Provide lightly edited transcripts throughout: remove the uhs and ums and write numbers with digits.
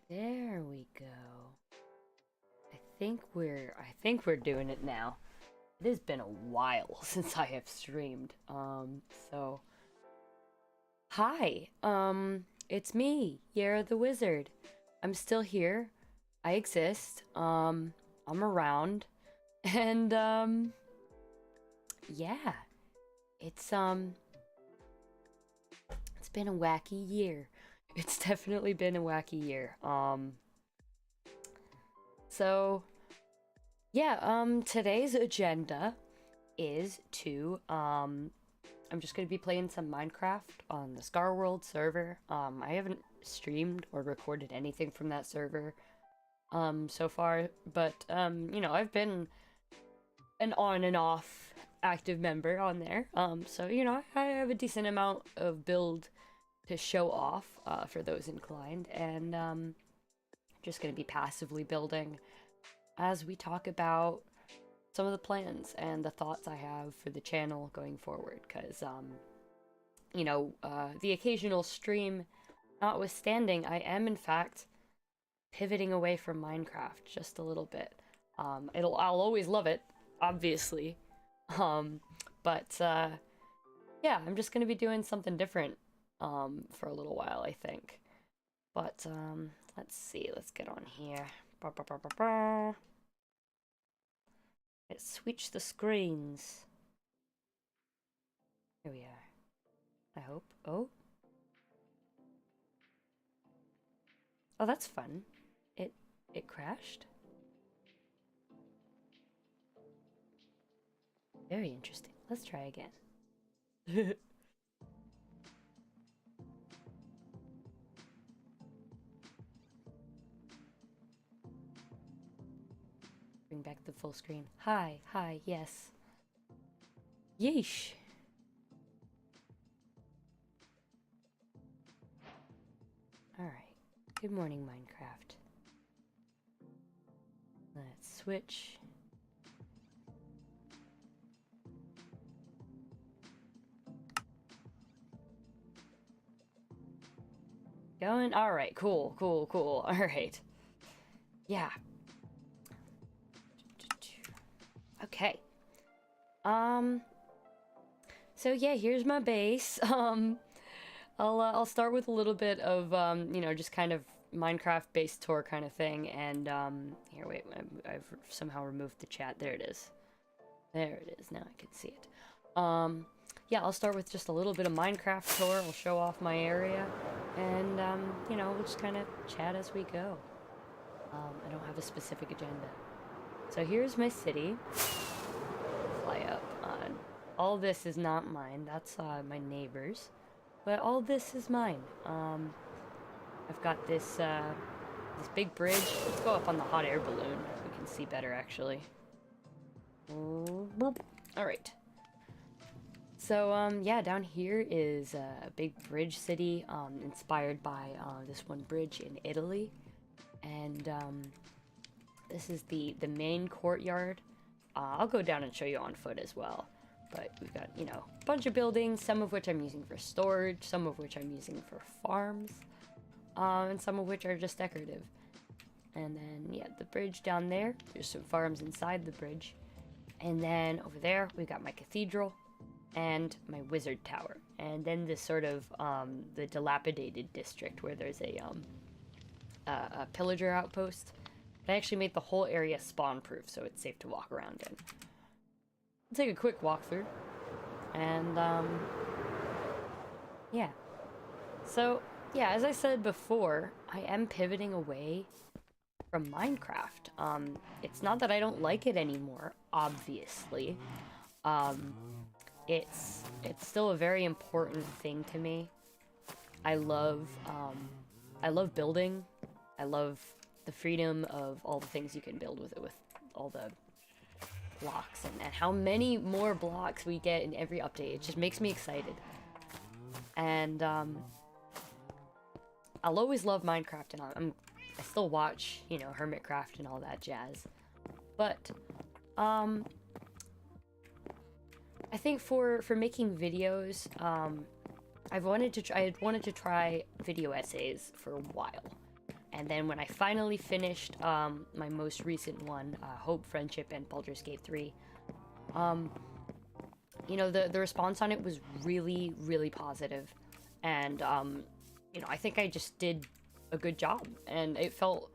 There we go. I think we're doing it now. It has been a while since I have streamed. So hi. It's me, Yera the Wizard. I'm still here. I exist. I'm around. And yeah. It's it's been a wacky year. It's definitely been a wacky year. So yeah, today's agenda is to I'm just gonna be playing some Minecraft on the Scarworld server. I haven't streamed or recorded anything from that server so far, but I've been an on and off active member on there. So I have a decent amount of build to show off for those inclined, and just gonna be passively building as we talk about some of the plans and the thoughts I have for the channel going forward, because the occasional stream notwithstanding, I am in fact pivoting away from Minecraft just a little bit. I'll always love it, obviously, but yeah, I'm just gonna be doing something different for a little while, I think. But let's see, let's get on here. Let's switch the screens. Here we are. I hope. Oh, that's fun. It crashed. Very interesting. Let's try again. Bring back the full screen. Hi, yes. Yeesh. Alright. Good morning, Minecraft. Let's switch. Going? Alright, cool. Alright. Yeah. Okay. So yeah, here's my base. I'll start with a little bit of just kind of Minecraft based tour kind of thing, and here, wait, I've somehow removed the chat. There it is. There it is. Now I can see it. Yeah, I'll start with just a little bit of Minecraft tour. I'll show off my area, and we'll just kind of chat as we go. I don't have a specific agenda. So here's my city. Fly up on. All this is not mine. That's my neighbor's. But all this is mine. I've got this this big bridge. Let's go up on the hot air balloon. We can see better, actually. Alright. So, yeah, down here is a big bridge city, inspired by this one bridge in Italy. And, this is the main courtyard. I'll go down and show you on foot as well. But we've got, a bunch of buildings, some of which I'm using for storage, some of which I'm using for farms, and some of which are just decorative. And then, yeah, the bridge down there, there's some farms inside the bridge. And then over there, we've got my cathedral and my wizard tower. And then this sort of, the dilapidated district where there's a pillager outpost. I actually made the whole area spawn-proof, so it's safe to walk around in. I'll take a quick walkthrough, and, yeah. So, yeah, as I said before, I am pivoting away from Minecraft. It's not that I don't like it anymore, obviously. It's still a very important thing to me. I love building. I love the freedom of all the things you can build with it, with all the blocks, and how many more blocks we get in every update. It just makes me excited. And I'll always love Minecraft, and I still watch, Hermitcraft and all that jazz. But I think for making videos, I had wanted to try video essays for a while. And then when I finally finished my most recent one, Hope, Friendship, and Baldur's Gate 3, you know, the response on it was really, really positive. And, you know, I think I just did a good job. And it felt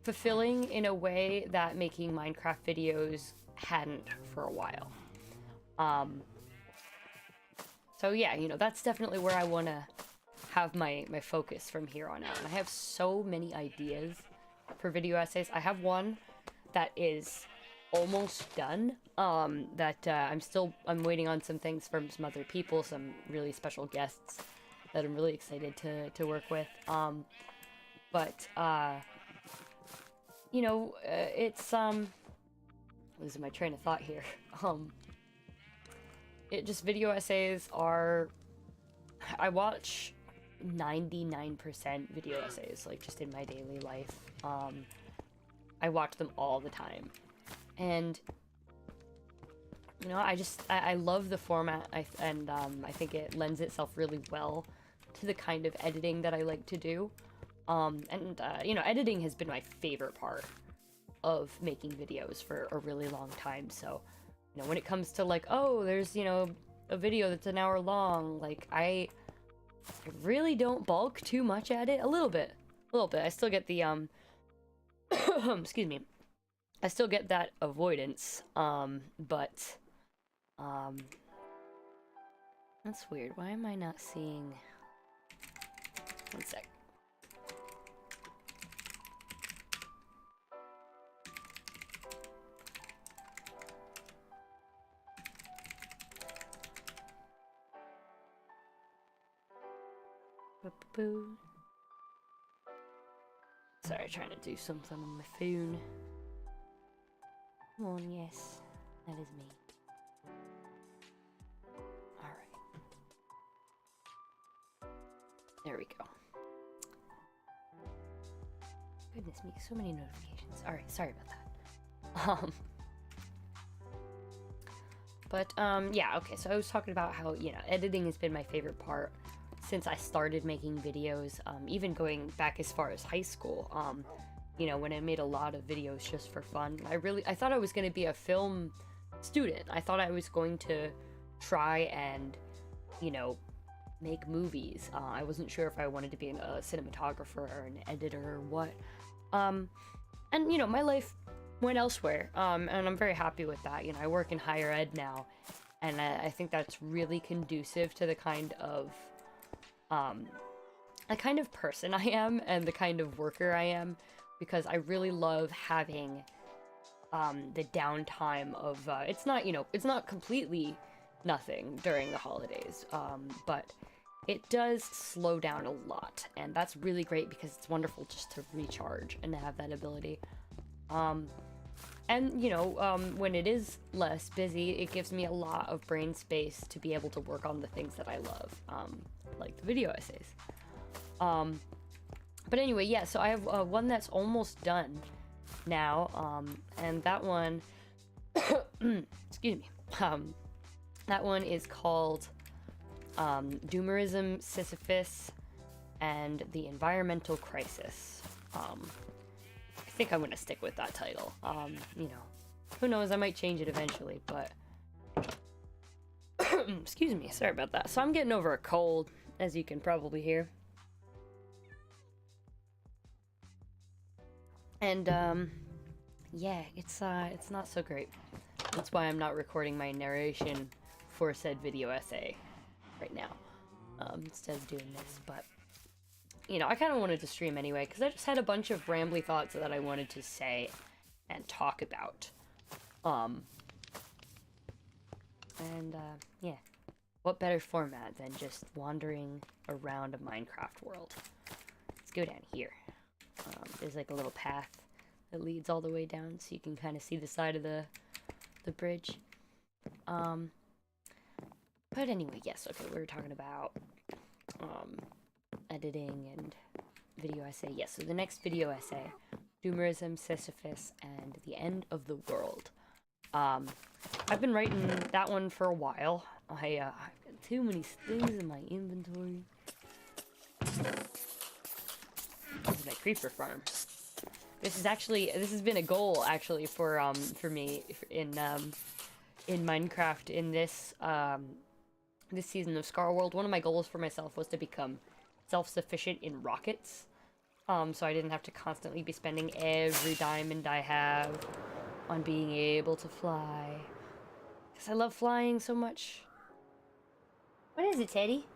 fulfilling in a way that making Minecraft videos hadn't for a while. So yeah, you know, that's definitely where I want to have my focus from here on out. And I have so many ideas for video essays. I have one that is almost done, that I'm waiting on some things from some other people, some really special guests that I'm really excited to work with. You know, it's, losing my train of thought here. Video essays are, I watch 99% video essays, like, just in my daily life. I watch them all the time. And, you know, I love the format, I think it lends itself really well to the kind of editing that I like to do. You know, editing has been my favorite part of making videos for a really long time, so, you know, when it comes to, like, oh, there's, you know, a video that's an hour long, like, I really don't bulk too much at it. A little bit. I still get the, excuse me. I still get that avoidance, but, that's weird. Why am I not seeing... One sec. Sorry, trying to do something on my phone. Come on, yes, that is me. Alright. There we go. Goodness me, so many notifications. Alright, sorry about that. Yeah, okay, so I was talking about how, you know, editing has been my favorite part since I started making videos, even going back as far as high school, you know, when I made a lot of videos just for fun. I thought I was going to be a film student. I thought I was going to try and, you know, make movies. I wasn't sure if I wanted to be a cinematographer or an editor or what. And, you know, my life went elsewhere, and I'm very happy with that. You know, I work in higher ed now, and I think that's really conducive to the kind of person I am and the kind of worker I am, because I really love having the downtime of it's not, you know, it's not completely nothing during the holidays, but it does slow down a lot, and that's really great because it's wonderful just to recharge and to have that ability. And, you know, when it is less busy, it gives me a lot of brain space to be able to work on the things that I love, like the video essays. But anyway, yeah, so I have one that's almost done now, and that one, excuse me, that one is called Doomerism, Sisyphus, and the Environmental Crisis. I think I'm gonna stick with that title. You know, who knows, I might change it eventually, but excuse me, sorry about that. So I'm getting over a cold, as you can probably hear. And yeah, it's not so great. That's why I'm not recording my narration for said video essay right now, instead of doing this. But, you know, I kind of wanted to stream anyway, because I just had a bunch of rambly thoughts that I wanted to say and talk about. Yeah. What better format than just wandering around a Minecraft world? Let's go down here. There's like a little path that leads all the way down, so you can kind of see the side of the bridge. But anyway, yes, okay, we were talking about editing and video essay. Yes, so the next video essay, Doomerism, Sisyphus, and the End of the World. I've been writing that one for a while. I've got too many things in my inventory. This is my creeper farm. This has been a goal actually for me in Minecraft in this this season of Scarworld. One of my goals for myself was to become self-sufficient in rockets. So I didn't have to constantly be spending every diamond I have on being able to fly. Because I love flying so much. What is it, Teddy?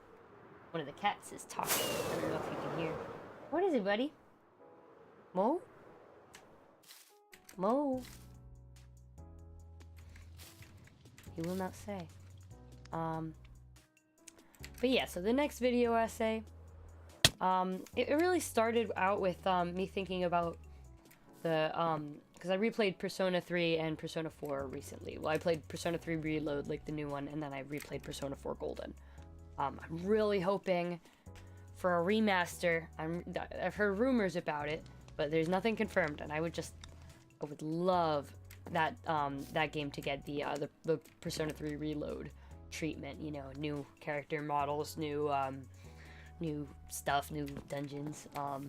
One of the cats is talking. I don't know if you can hear. What is it, buddy? Mo? Mo? He will not say. But yeah, so the next video essay, it really started out with me thinking about the because I replayed Persona 3 and Persona 4 recently. Well, I played Persona 3 Reload, like the new one, and then I replayed Persona 4 Golden. I'm really hoping for a remaster. I've heard rumors about it, but there's nothing confirmed, and I would love that that game to get the Persona 3 Reload treatment. You know, new character models, new stuff, new dungeons. What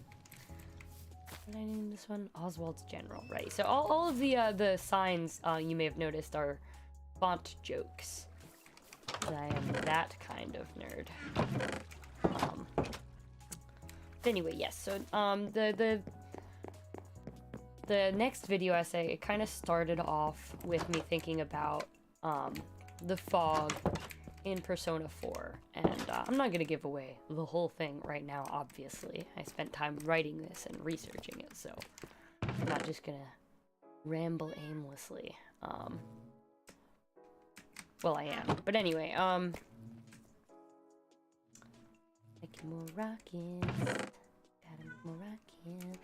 did I name this one? Oswald's General, right? So all of the signs you may have noticed are font jokes. I am that kind of nerd. But anyway, yes. So the next video essay, it kind of started off with me thinking about the fog in Persona 4, and I'm not gonna give away the whole thing right now, obviously. I spent time writing this and researching it, so I'm not just gonna ramble aimlessly. Well, I am. But anyway, making more rockets. Gotta make more rockets.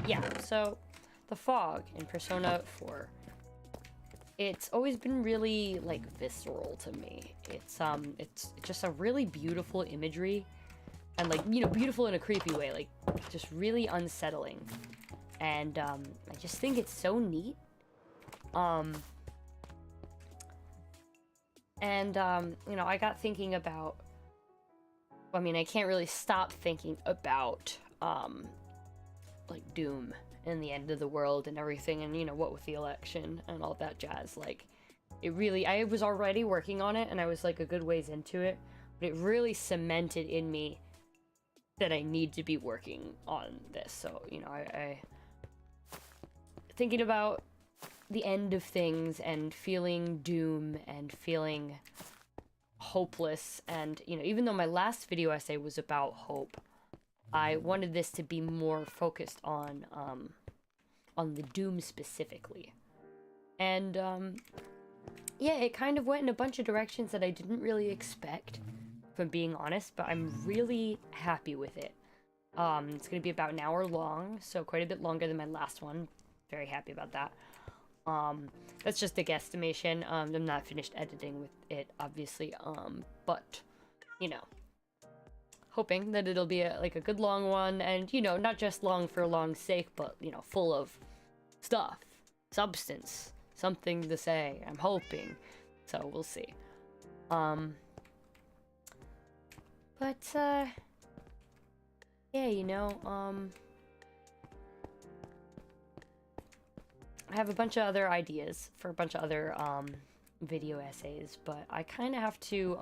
Yeah, so the fog in Persona 4, it's always been really, like, visceral to me. It's just a really beautiful imagery, and, like, you know, beautiful in a creepy way, like, just really unsettling. And, I just think it's so neat. You know, I got thinking about, I mean, I can't really stop thinking about, like, Doom and the end of the world and everything, and, you know, what with the election and all that jazz. Like, it really, I was already working on it, and I was, like, a good ways into it, but it really cemented in me that I need to be working on this. So, you know, I thinking about the end of things and feeling doom and feeling hopeless, and, you know, even though my last video essay was about hope, I wanted this to be more focused on the doom specifically. And, yeah, it kind of went in a bunch of directions that I didn't really expect, if I'm being honest, but I'm really happy with it. It's gonna be about an hour long, so quite a bit longer than my last one. Very happy about that. That's just a guesstimation. I'm not finished editing with it, obviously, but, you know, hoping that it'll be a good long one, and, you know, not just long for long's sake, but, you know, full of stuff, substance, something to say. I'm hoping, so we'll see. But yeah, you know, I have a bunch of other ideas for a bunch of other video essays, but I kind of have to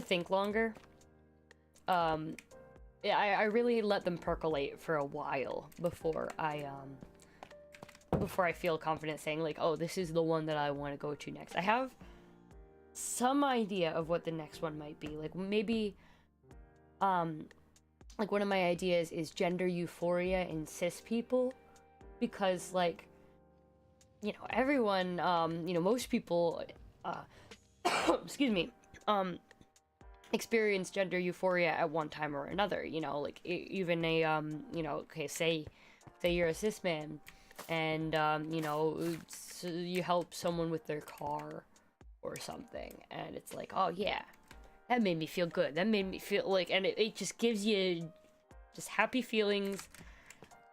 think longer. Yeah, I really let them percolate for a while before I feel confident saying, like, oh, this is the one that I want to go to next. I have some idea of what the next one might be. Like, maybe, like, one of my ideas is gender euphoria in cis people, because, like, you know, everyone, you know, most people, excuse me, experience gender euphoria at one time or another, you know, like, even a, you know, okay, say you're a cis man, and, you know, you help someone with their car or something, and it's like, oh yeah, that made me feel good, that made me feel like, and it just gives you just happy feelings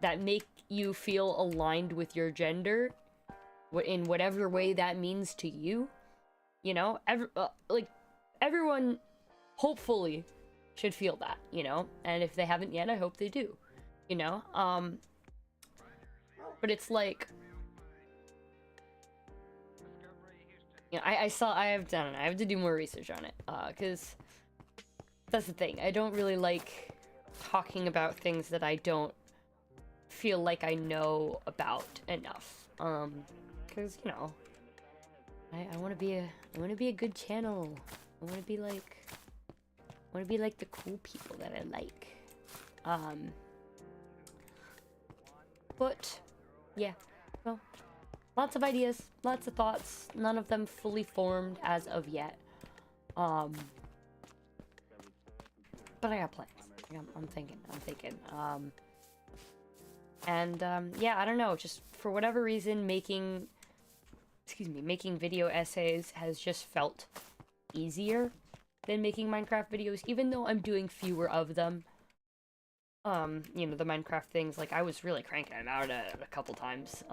that make you feel aligned with your gender, in whatever way that means to you. You know, like, everyone, hopefully, should feel that, you know? And if they haven't yet, I hope they do, you know? But it's like, you know, I don't know, I have to do more research on it, because that's the thing. I don't really like talking about things that I don't feel like I know about enough, because, you know, I want to be a good channel. I want to be like the cool people that I like. But yeah, well, lots of ideas, lots of thoughts, none of them fully formed as of yet. But I got plans. I'm thinking. Yeah, I don't know, just for whatever reason, making video essays has just felt easier than making Minecraft videos, even though I'm doing fewer of them. You know, the Minecraft things, like, I was really cranking them out a couple times.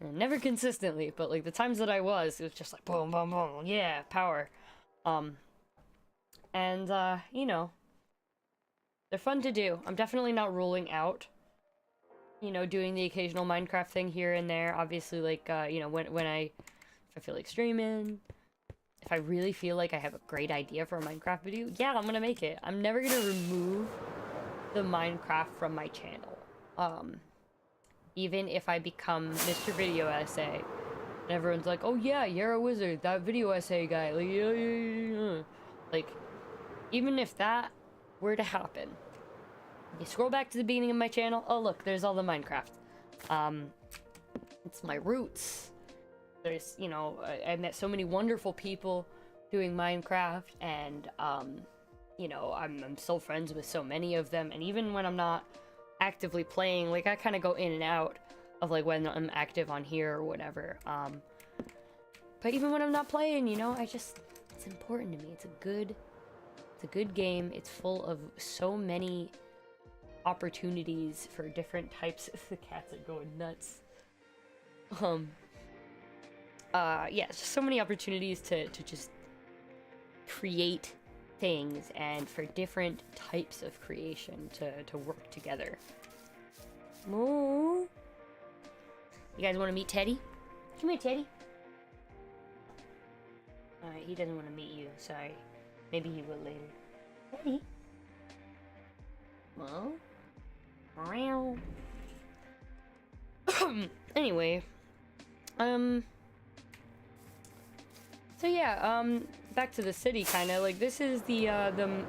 Never consistently, but, like, the times that I was, it was just like, boom, boom, boom, yeah, power. You know, they're fun to do. I'm definitely not ruling out, you know, doing the occasional Minecraft thing here and there. Obviously, like, you know, if I feel like streaming, if I really feel like I have a great idea for a Minecraft video, yeah, I'm gonna make it. I'm never gonna remove the Minecraft from my channel. Even if I become Mr. Video Essay, and everyone's like, oh yeah, you're a wizard, that video essay guy, like, yeah. Like, even if that were to happen, you scroll back to the beginning of my channel, oh look, there's all the Minecraft. It's my roots. There's, you know, I met so many wonderful people doing Minecraft, and, you know, I'm still friends with so many of them, and even when I'm not actively playing, like, I kind of go in and out of, like, when I'm active on here or whatever, but even when I'm not playing, you know, it's important to me. It's a good game. It's full of so many opportunities for different types. The cats are going nuts. Yeah, just so many opportunities to just create things, and for different types of creation to work together. Moo! You guys want to meet Teddy? Come here, Teddy. Alright, he doesn't want to meet you. Sorry. Maybe he will later. Teddy? Well? Meow. Anyway. So yeah, back to the city, kinda. Like, this is the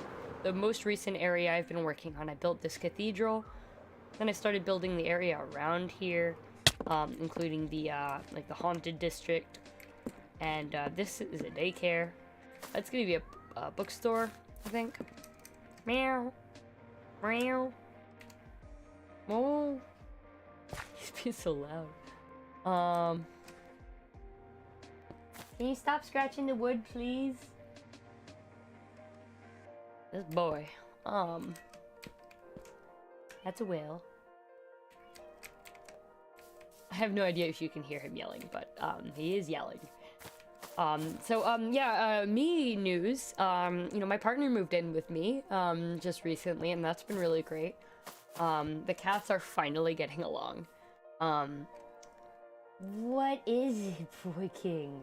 most recent area I've been working on. I built this cathedral, then I started building the area around here, including the, like, the haunted district, and, this is a daycare. It's gonna be a bookstore, I think. Meow. Meow. Oh. He's being so loud. Can you stop scratching the wood, please? This boy. That's a whale. I have no idea if you can hear him yelling, but, he is yelling. Yeah, me news. You know, my partner moved in with me, just recently, and that's been really great. The cats are finally getting along. What is it, Boy King?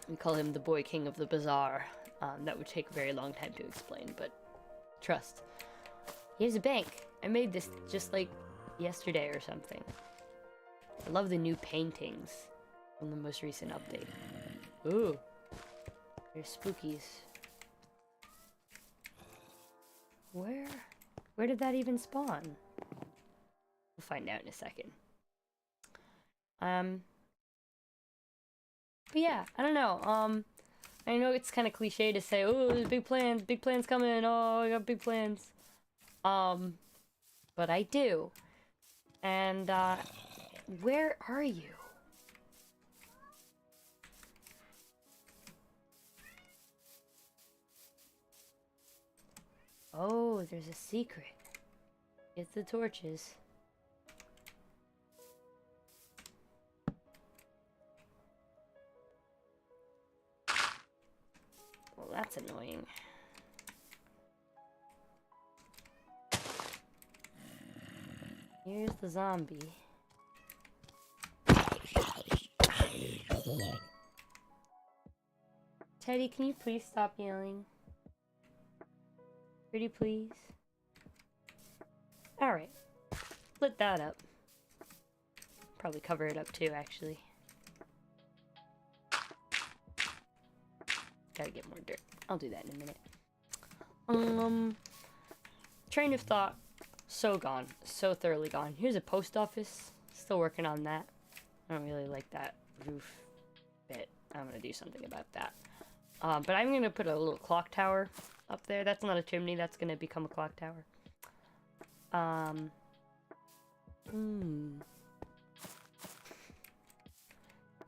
We call him the Boy King of the Bazaar. That would take a very long time to explain, but trust. Here's a bank. I made this just like yesterday or something. I love the new paintings from the most recent update. Ooh. There's spookies. Where did that even spawn? We'll find out in a second. But yeah, I don't know. I know it's kind of cliche to say, oh, there's big plans coming, oh, I got big plans. But I do. And, where are you? Oh, there's a secret. Get the torches. Here's the zombie. Teddy, can you please stop yelling? Pretty please? Alright. Split that up. Probably cover it up too, actually. Gotta get more dirt. I'll do that in a minute. Train of thought. So gone. So thoroughly gone. Here's a post office. Still working on that. I don't really like that roof bit. I'm gonna do something about that. But I'm gonna put a little clock tower up there. That's not a chimney. That's gonna become a clock tower.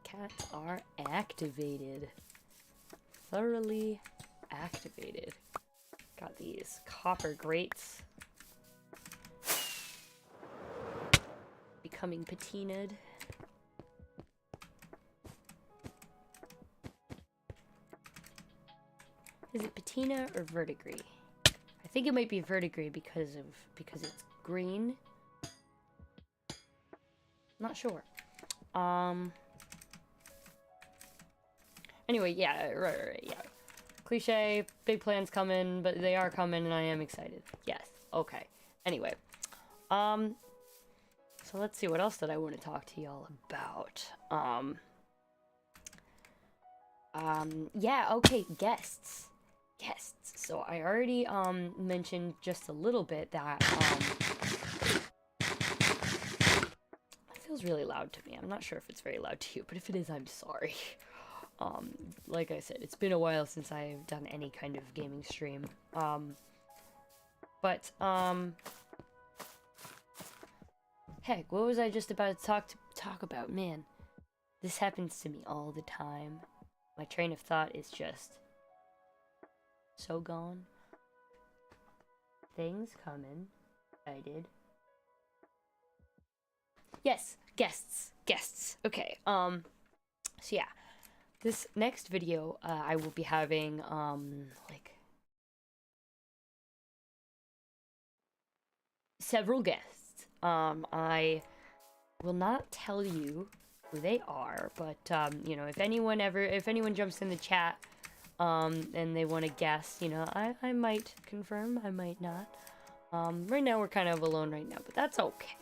Cats are activated. Thoroughly activated. Got these copper grates. Becoming patinaed. Is it patina or verdigris? I think it might be verdigris because it's green. Not sure. Anyway, yeah, right, yeah. Cliche, big plans coming, but they are coming and I am excited. Yes, okay. Anyway. So let's see, what else did I want to talk to y'all about? Yeah, okay, guests. So I already, mentioned just a little bit that, it feels really loud to me. I'm not sure if it's very loud to you, but if it is, I'm sorry. Like I said, it's been a while since I've done any kind of gaming stream. Heck, what was I just about to talk about? Man, this happens to me all the time. My train of thought is just so gone. Things coming. Excited. Yes, guests. Okay, so yeah. This next video, I will be having, like, several guests. I will not tell you who they are, but, you know, if anyone jumps in the chat, and they want to guess, you know, I might confirm, I might not. Right now we're kind of alone right now, but that's okay.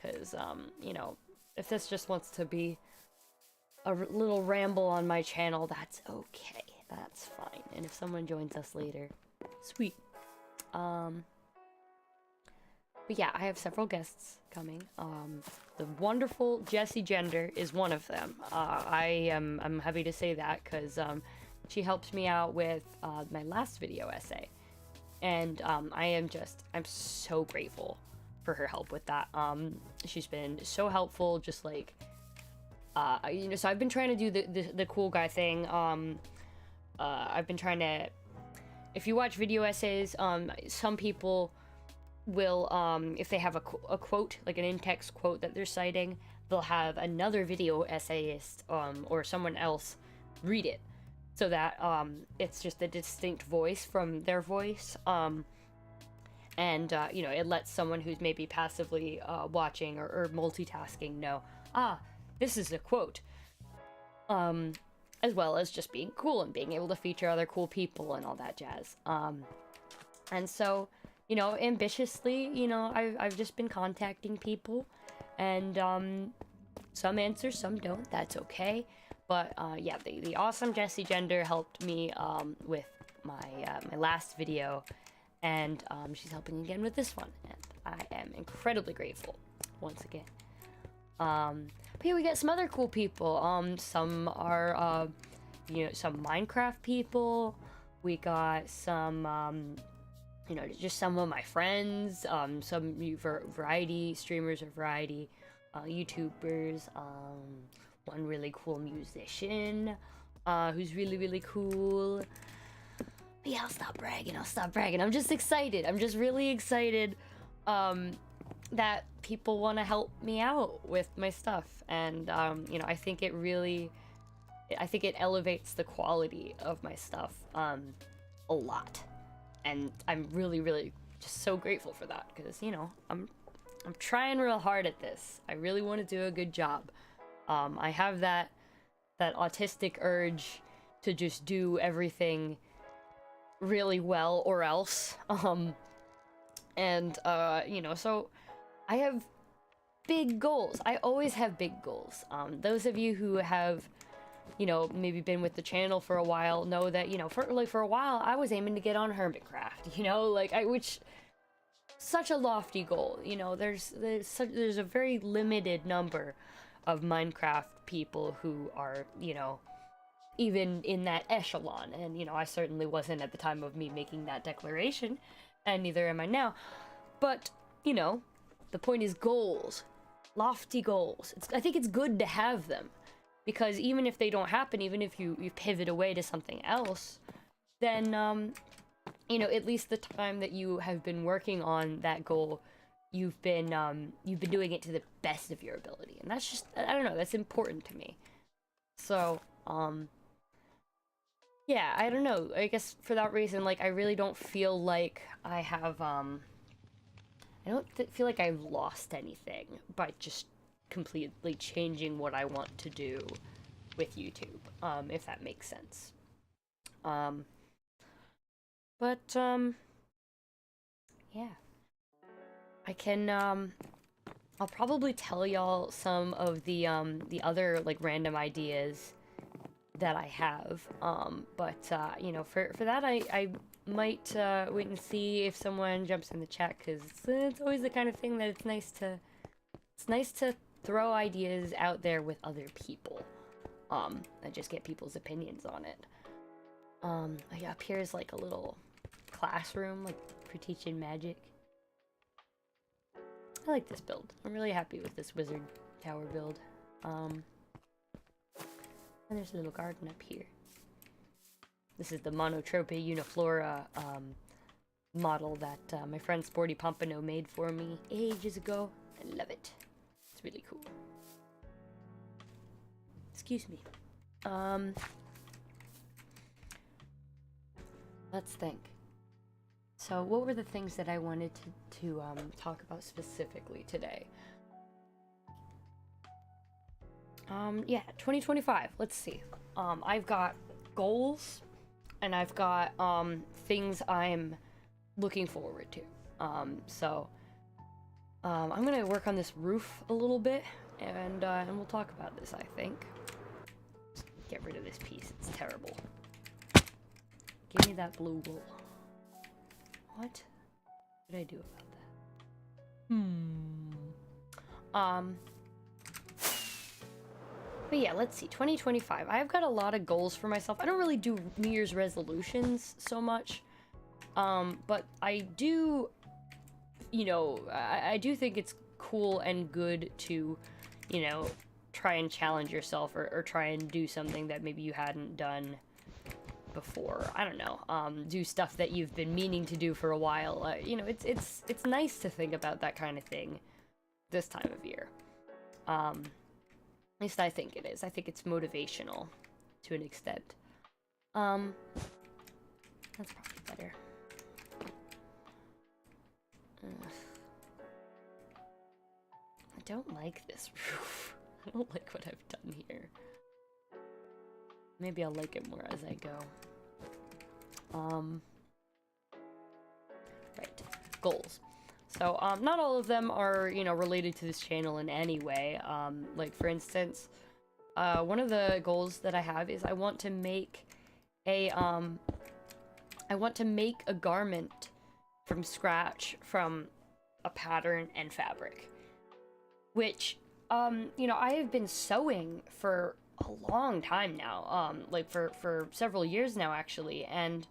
Because, you know, if this just wants to be a little ramble on my channel, that's okay. That's fine. And if someone joins us later, sweet. But yeah, I have several guests coming. The wonderful Jessie Gender is one of them. I'm happy to say that because she helped me out with my last video essay, and I'm so grateful for her help with that. She's been so helpful, just like. You know, so I've been trying to do the cool guy thing. I've been trying to, if you watch video essays, some people will, if they have a quote, like an in-text quote that they're citing, they'll have another video essayist, or someone else read it, so that, it's just a distinct voice from their voice, and, you know, it lets someone who's maybe passively, watching or multitasking know, this is a quote, as well as just being cool and being able to feature other cool people and all that jazz. And so, you know, ambitiously, you know, I've just been contacting people, and some answer, some don't. That's okay. But yeah, the awesome Jessie Gender helped me with my last video, and she's helping again with this one, and I am incredibly grateful once again. But yeah, we got some other cool people. Some are, you know, some Minecraft people. We got some, you know, just some of my friends. Some variety streamers or variety YouTubers. One really cool musician, who's really cool. But yeah, I'll stop bragging. I'm just excited. I'm just really excited. That people want to help me out with my stuff, and you know, I think it elevates the quality of my stuff a lot, and I'm really just so grateful for that, because, you know, I'm I'm trying real hard at this. I really want to do a good job. I have that autistic urge to just do everything really well or else. You know, so I have big goals. I always have big goals. Those of you who have, you know, maybe been with the channel for a while know that, you know, for a while I was aiming to get on Hermitcraft, you know, like which such a lofty goal, you know. There's a very limited number of Minecraft people who are, you know, even in that echelon, and you know, I certainly wasn't at the time of me making that declaration, and neither am I now. But you know, the point is goals, lofty goals. I think it's good to have them, because even if they don't happen, even if you pivot away to something else, then you know, at least the time that you have been working on that goal, you've been doing it to the best of your ability, and that's just, I don't know, that's important to me. So yeah, I don't know, I guess for that reason, like, I really don't feel like I have I don't feel like I've lost anything by just completely changing what I want to do with YouTube, if that makes sense. Yeah. I can, I'll probably tell y'all some of the other, like, random ideas that I have, you know, for that, I might, wait and see if someone jumps in the chat, because it's always the kind of thing that it's nice to throw ideas out there with other people, and just get people's opinions on it. Yeah, up here is, like, a little classroom, like, for teaching magic. I like this build. I'm really happy with this wizard tower build. And there's a little garden up here. This is the Monotrope Uniflora model that my friend Sporty Pompano made for me ages ago. I love it. It's really cool. Excuse me. Let's think. So what were the things that I wanted to talk about specifically today? Yeah, 2025. Let's see. I've got goals, and I've got things I'm looking forward to. I'm gonna work on this roof a little bit, and we'll talk about this, I think. Just get rid of this piece. It's terrible. Give me that blue wool. What did I do about that? But yeah, let's see. 2025. I've got a lot of goals for myself. I don't really do New Year's resolutions so much. But I do, you know, I do think it's cool and good to, you know, try and challenge yourself, or try and do something that maybe you hadn't done before. I don't know, do stuff that you've been meaning to do for a while. You know, it's nice to think about that kind of thing this time of year. At least I think it is. I think it's motivational to an extent. That's probably better. I don't like this roof. I don't like what I've done here. Maybe I'll like it more as I go. Right. Goals. So, not all of them are, you know, related to this channel in any way. Like, for instance, one of the goals that I have is I want to make a garment from scratch from a pattern and fabric. Which, you know, I have been sewing for a long time now, like for several years now, actually, and,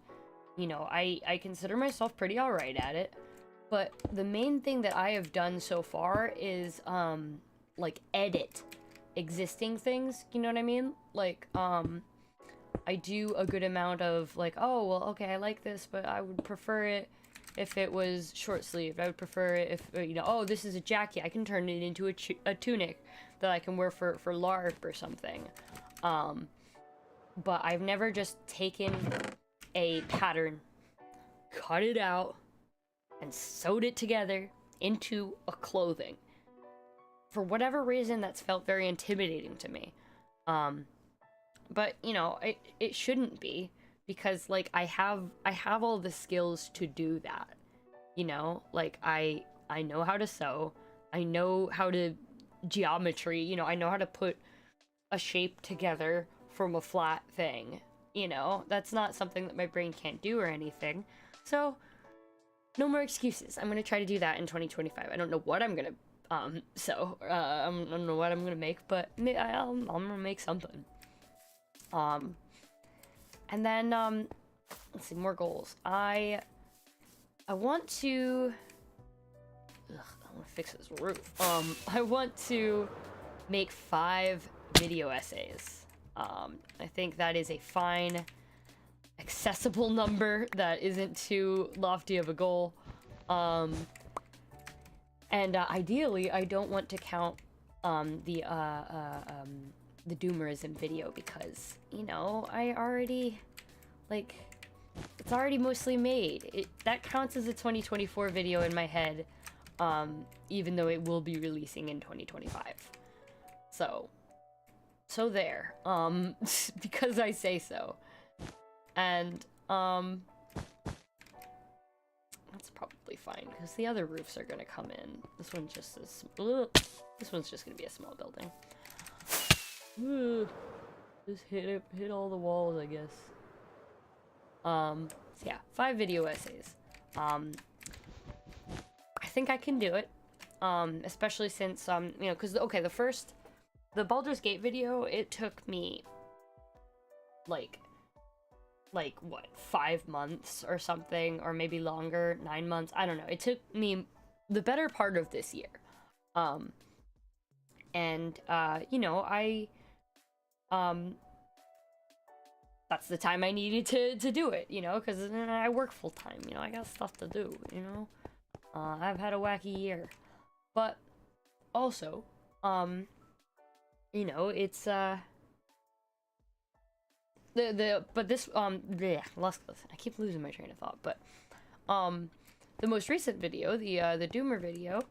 you know, I consider myself pretty alright at it, but the main thing that I have done so far is, like, edit existing things, you know what I mean? Like, I do a good amount of, like, oh, well, okay, I like this, but I would prefer it if it was short-sleeved. I would prefer it if, you know, oh, this is a jacket, I can turn it into a tunic that I can wear for LARP or something. But I've never just taken a pattern, cut it out, and sewed it together into a clothing. For whatever reason, that's felt very intimidating to me. But, you know, it shouldn't be, because, like, I have all the skills to do that. You know? Like, I know how to sew. I know how to geometry. You know, I know how to put a shape together from a flat thing. You know? That's not something that my brain can't do or anything. So, no more excuses. I'm gonna try to do that in 2025. I don't know what I'm gonna sew. I don't know what I'm gonna make, but I'm gonna make something. And then, let's see, more goals. I want to, I want to fix this roof. I want to make 5 video essays. I think that is a fine, accessible number that isn't too lofty of a goal. And ideally, I don't want to count the Doomerism video, because, you know, I already, like, it's already mostly made. That counts as a 2024 video in my head, even though it will be releasing in 2025. So there, because I say so. And, that's probably fine, because the other roofs are gonna come in. This one's just gonna be a small building. Just hit all the walls, I guess. So yeah, 5 video essays. I think I can do it. Especially since, you know, because, okay, the Baldur's Gate video, it took me, like, what, 5 months or something, or maybe longer, 9 months, I don't know. It took me the better part of this year. And, you know, that's the time I needed to do it, you know, because I work full time, you know, I got stuff to do, you know. I've had a wacky year. But also, you know, it's, I keep losing my train of thought, but, the most recent video, the Doomer video,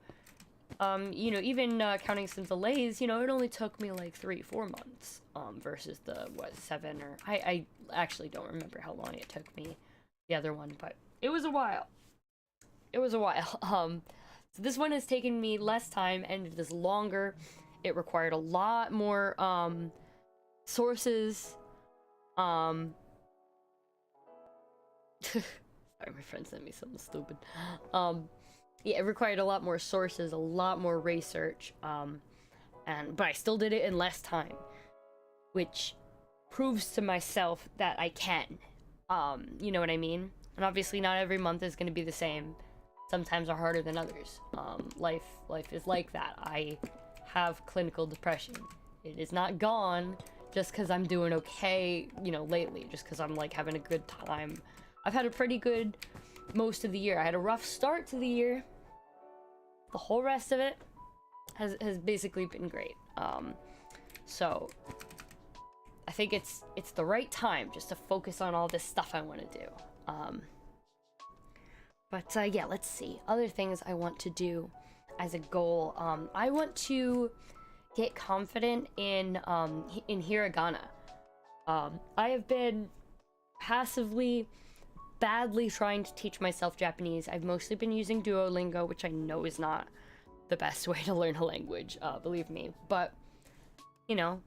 you know, even, counting some delays, you know, it only took me, like, 3-4 months, versus the, what, 7, or, I actually don't remember how long it took me, the other one, but it was a while. It was a while. So this one has taken me less time, and it is longer. It required a lot more, sources. Sorry, my friend sent me something stupid. Yeah, it required a lot more sources, a lot more research, but I still did it in less time, which proves to myself that I can. You know what I mean? And obviously not every month is going to be the same. Sometimes are harder than others. Life is like that. I have clinical depression. It is not gone just because I'm doing okay, you know, lately, just because I'm, like, having a good time. I've had a pretty good most of the year. I had a rough start to the year. The whole rest of it has basically been great. So I think it's the right time just to focus on all this stuff I want to do. But yeah, let's see. Other things I want to do as a goal. I want to get confident in hiragana. I have been passively, badly trying to teach myself Japanese. I've mostly been using Duolingo, which I know is not the best way to learn a language, believe me. But, you know,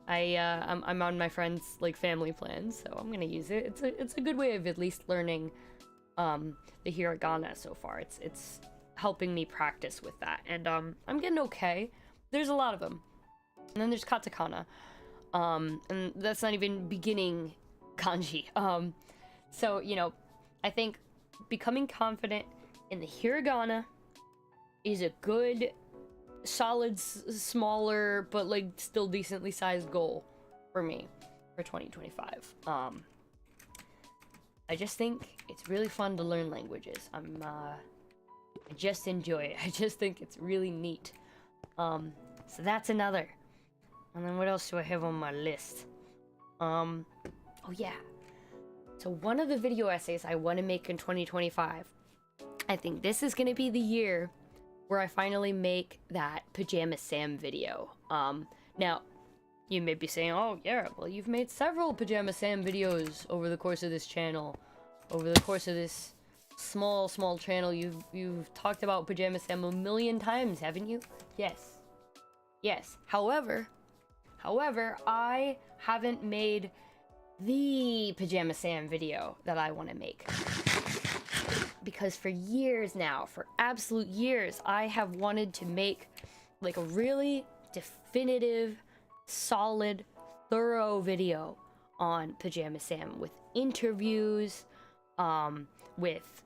I'm on my friend's, like, family plan, so I'm gonna use it. It's a good way of at least learning the hiragana so far. It's helping me practice with that, and I'm getting okay. There's a lot of them. And then there's katakana, and that's not even beginning kanji. So, you know, I think becoming confident in the hiragana is a good, solid, smaller, but, like, still decently sized goal for me for 2025. I just think it's really fun to learn languages. I just enjoy it. I just think it's really neat. So that's another. And then what else do I have on my list? Oh yeah. So one of the video essays I want to make in 2025, I think this is going to be the year where I finally make that Pajama Sam video. Now, you may be saying, oh yeah, well you've made several Pajama Sam videos over the course of this channel. Over the course of this small channel, you've talked about Pajama Sam a million times, haven't you? Yes. Yes. However, I haven't made the Pajama Sam video that I want to make. Because for years now, for absolute years, I have wanted to make like a really definitive, solid, thorough video on Pajama Sam with interviews, with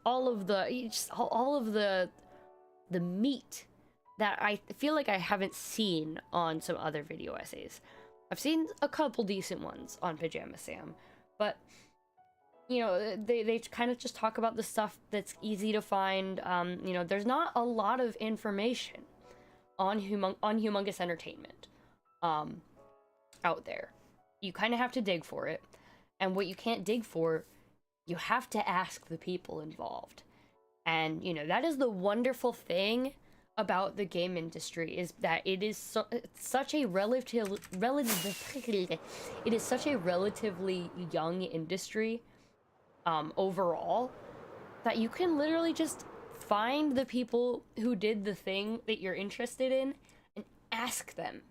all of the meat that I feel like I haven't seen on some other video essays. I've seen a couple decent ones on Pajama Sam, but you know, they kind of just talk about the stuff that's easy to find. You know, there's not a lot of information on Humongous Entertainment out there. You kind of have to dig for it, and what you can't dig for, you have to ask the people involved. And you know, that is the wonderful thing about the game industry, is that it is such a relatively young industry overall, that you can literally just find the people who did the thing that you're interested in and ask them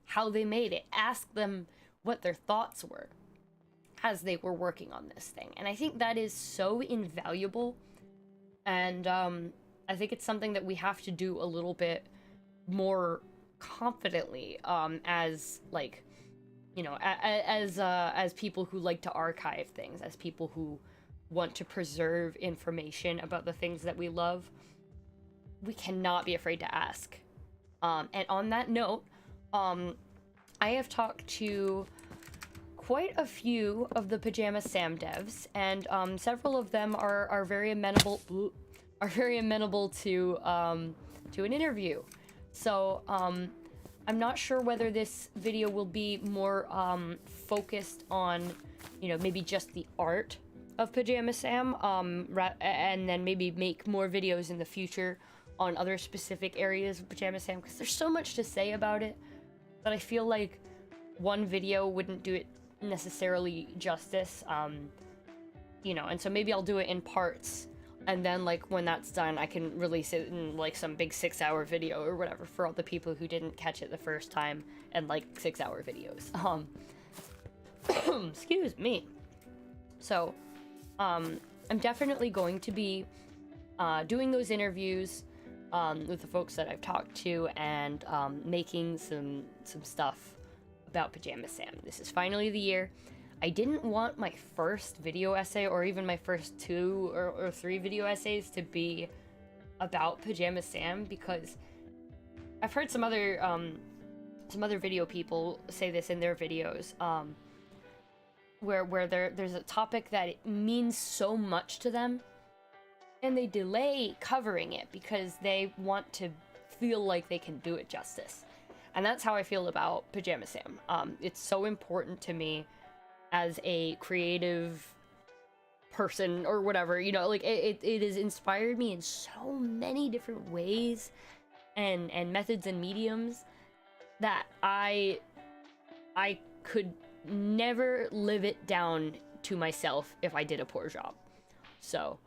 how they made it. Ask them what their thoughts were as they were working on this thing. And I think that is so invaluable. And I think it's something that we have to do a little bit more confidently, as like, you know, as people who like to archive things, as people who want to preserve information about the things that we love. We cannot be afraid to ask. And on that note, I have talked to quite a few of the Pajama Sam devs, and several of them are very amenable to an interview. So I'm not sure whether this video will be more focused on, you know, maybe just the art of Pajama Sam, and then maybe make more videos in the future on other specific areas of Pajama Sam, because there's so much to say about it that I feel like one video wouldn't do it necessarily justice. You know, and so maybe I'll do it in parts, and then like when that's done, I can release it in like some big 6-hour video or whatever for all the people who didn't catch it the first time, and like 6-hour videos. Excuse me. So I'm definitely going to be doing those interviews with the folks that I've talked to, and making some stuff about Pajama Sam. This is finally the year. I didn't want my first video essay, or even my first 2 or 3 video essays, to be about Pajama Sam, because I've heard some other video people say this in their videos, where there's a topic that it means so much to them, and they delay covering it because they want to feel like they can do it justice. And that's how I feel about Pajama Sam. It's so important to me as a creative person or whatever, you know, like it has inspired me in so many different ways and methods and mediums that I could never live it down to myself if I did a poor job. So,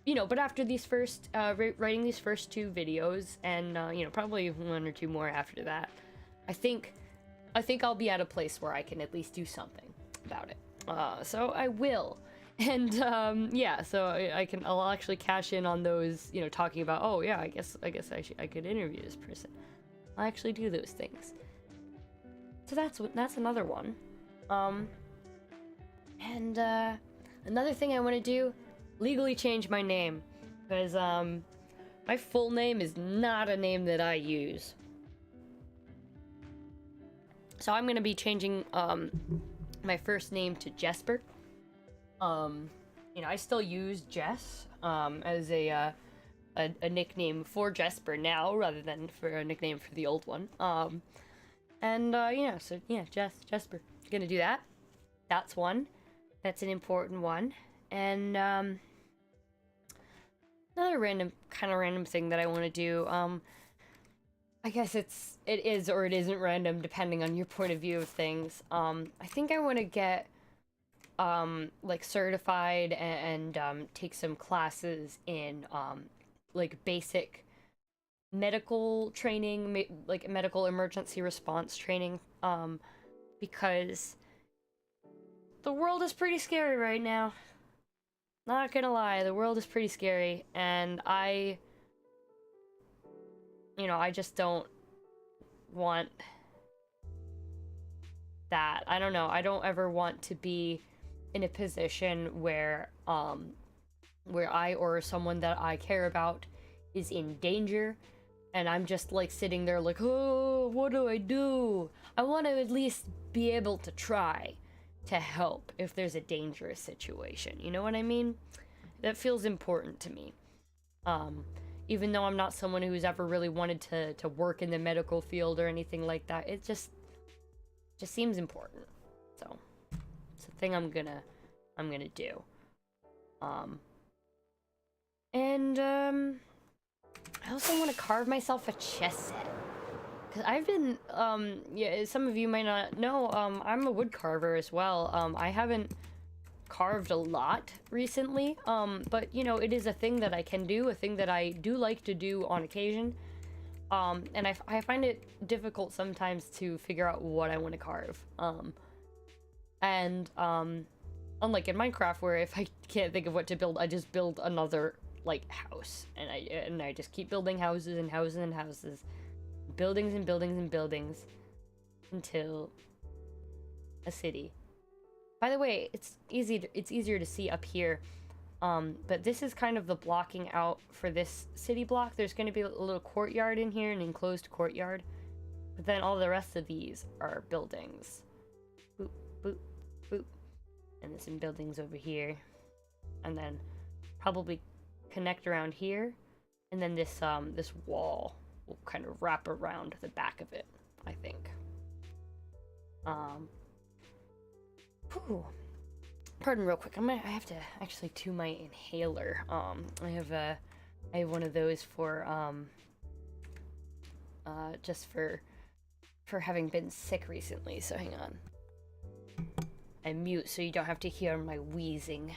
you know, but after these first, writing these first 2 videos, and, you know, probably 1 or 2 more after that, I think I'll be at a place where I can at least do something about it. So I will. And, yeah, so I'll actually cash in on those, you know, talking about, oh yeah, I guess I could interview this person. I'll actually do those things. So that's another one. And, another thing I want to do, legally change my name, because my full name is not a name that I use. So I'm gonna be changing my first name to Jesper. You know, I still use Jess as a nickname for Jesper now, rather than for a nickname for the old one. Yeah, so yeah, Jesper. Gonna do that. That's one. That's an important one. And Another kind of random thing that I want to do. I guess it is or it isn't random depending on your point of view of things. I think I want to get like certified and take some classes in like basic medical training, like medical emergency response training, because the world is pretty scary right now. Not gonna lie, the world is pretty scary, and I just don't want that. I don't know. I don't ever want to be in a position where I or someone that I care about is in danger, and I'm just like sitting there like, oh, what do I do? I want to at least be able to try to help if there's a dangerous situation. You know what I mean? That feels important to me. Even though I'm not someone who's ever really wanted to work in the medical field or anything like that, it just seems important. So it's a thing I'm gonna do. I also want to carve myself a chess set. Cause I've been, yeah, some of you might not know, I'm a wood carver as well. I haven't carved a lot recently, but you know, it is a thing that I can do, a thing that I do like to do on occasion. And I find it difficult sometimes to figure out what I want to carve. Unlike in Minecraft, where if I can't think of what to build, I just build another, like, house. And I just keep building houses and houses and houses. Buildings and buildings and buildings. Until a city. By the way, it's easier to see up here. But this is kind of the blocking out for this city block. There's going to be a little courtyard in here, an enclosed courtyard. But then all the rest of these are buildings. Boop, boop, boop. And there's some buildings over here. And then probably connect around here. And then this wall will kind of wrap around the back of it, I think. Whew. Pardon real quick. I have to actually to my inhaler. I have one of those for just for having been sick recently, so hang on. I mute so you don't have to hear my wheezing.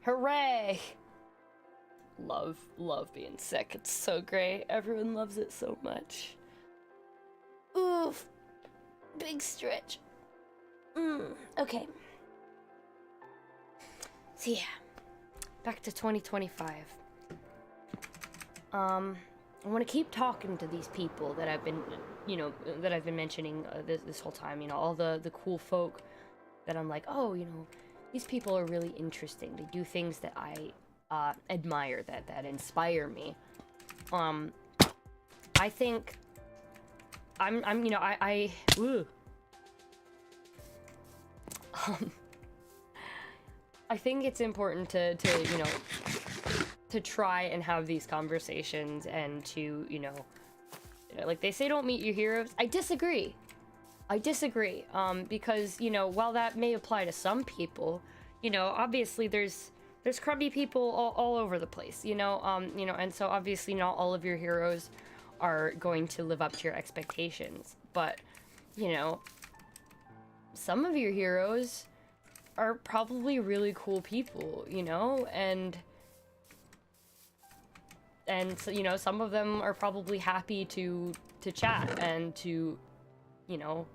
Hooray! Love being sick. It's so great. Everyone loves it so much. Oof. Big stretch. Okay. So yeah. Back to 2025. I want to keep talking to these people that I've been, that I've been mentioning this whole time. You know, all the cool folk that I'm like, oh, these people are really interesting. They do things that I admire, that inspire me. I think I think it's important to try and have these conversations and to, like they say, don't meet your heroes. I disagree. Because, while that may apply to some people, obviously there's crummy people all over the place, and so obviously not all of your heroes are going to live up to your expectations, but, some of your heroes are probably really cool people, and so, some of them are probably happy to chat and to, to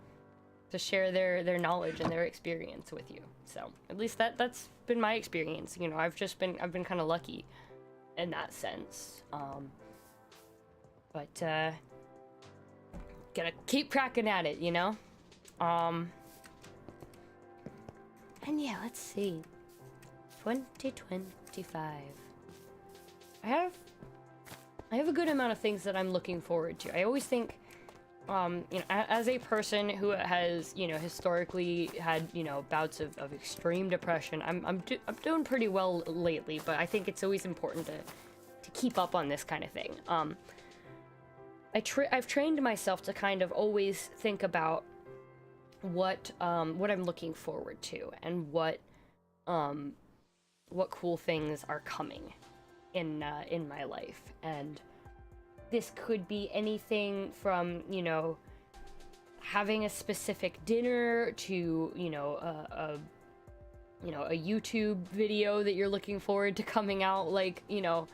share their knowledge and their experience with you. So at least that's been my experience. I've been kind of lucky in that sense. But gotta keep cracking at it, And yeah, let's see. 2025. I have a good amount of things that I'm looking forward to. I always think, you know, as a person who has, you know, historically had, you know, bouts of extreme depression, I'm doing pretty well lately, but I think it's always important to keep up on this kind of thing. I've trained myself to kind of always think about what I'm looking forward to and what cool things are coming in my life. And this could be anything from, you know, having a specific dinner to, you know, a YouTube video that you're looking forward to coming out. Like, you know,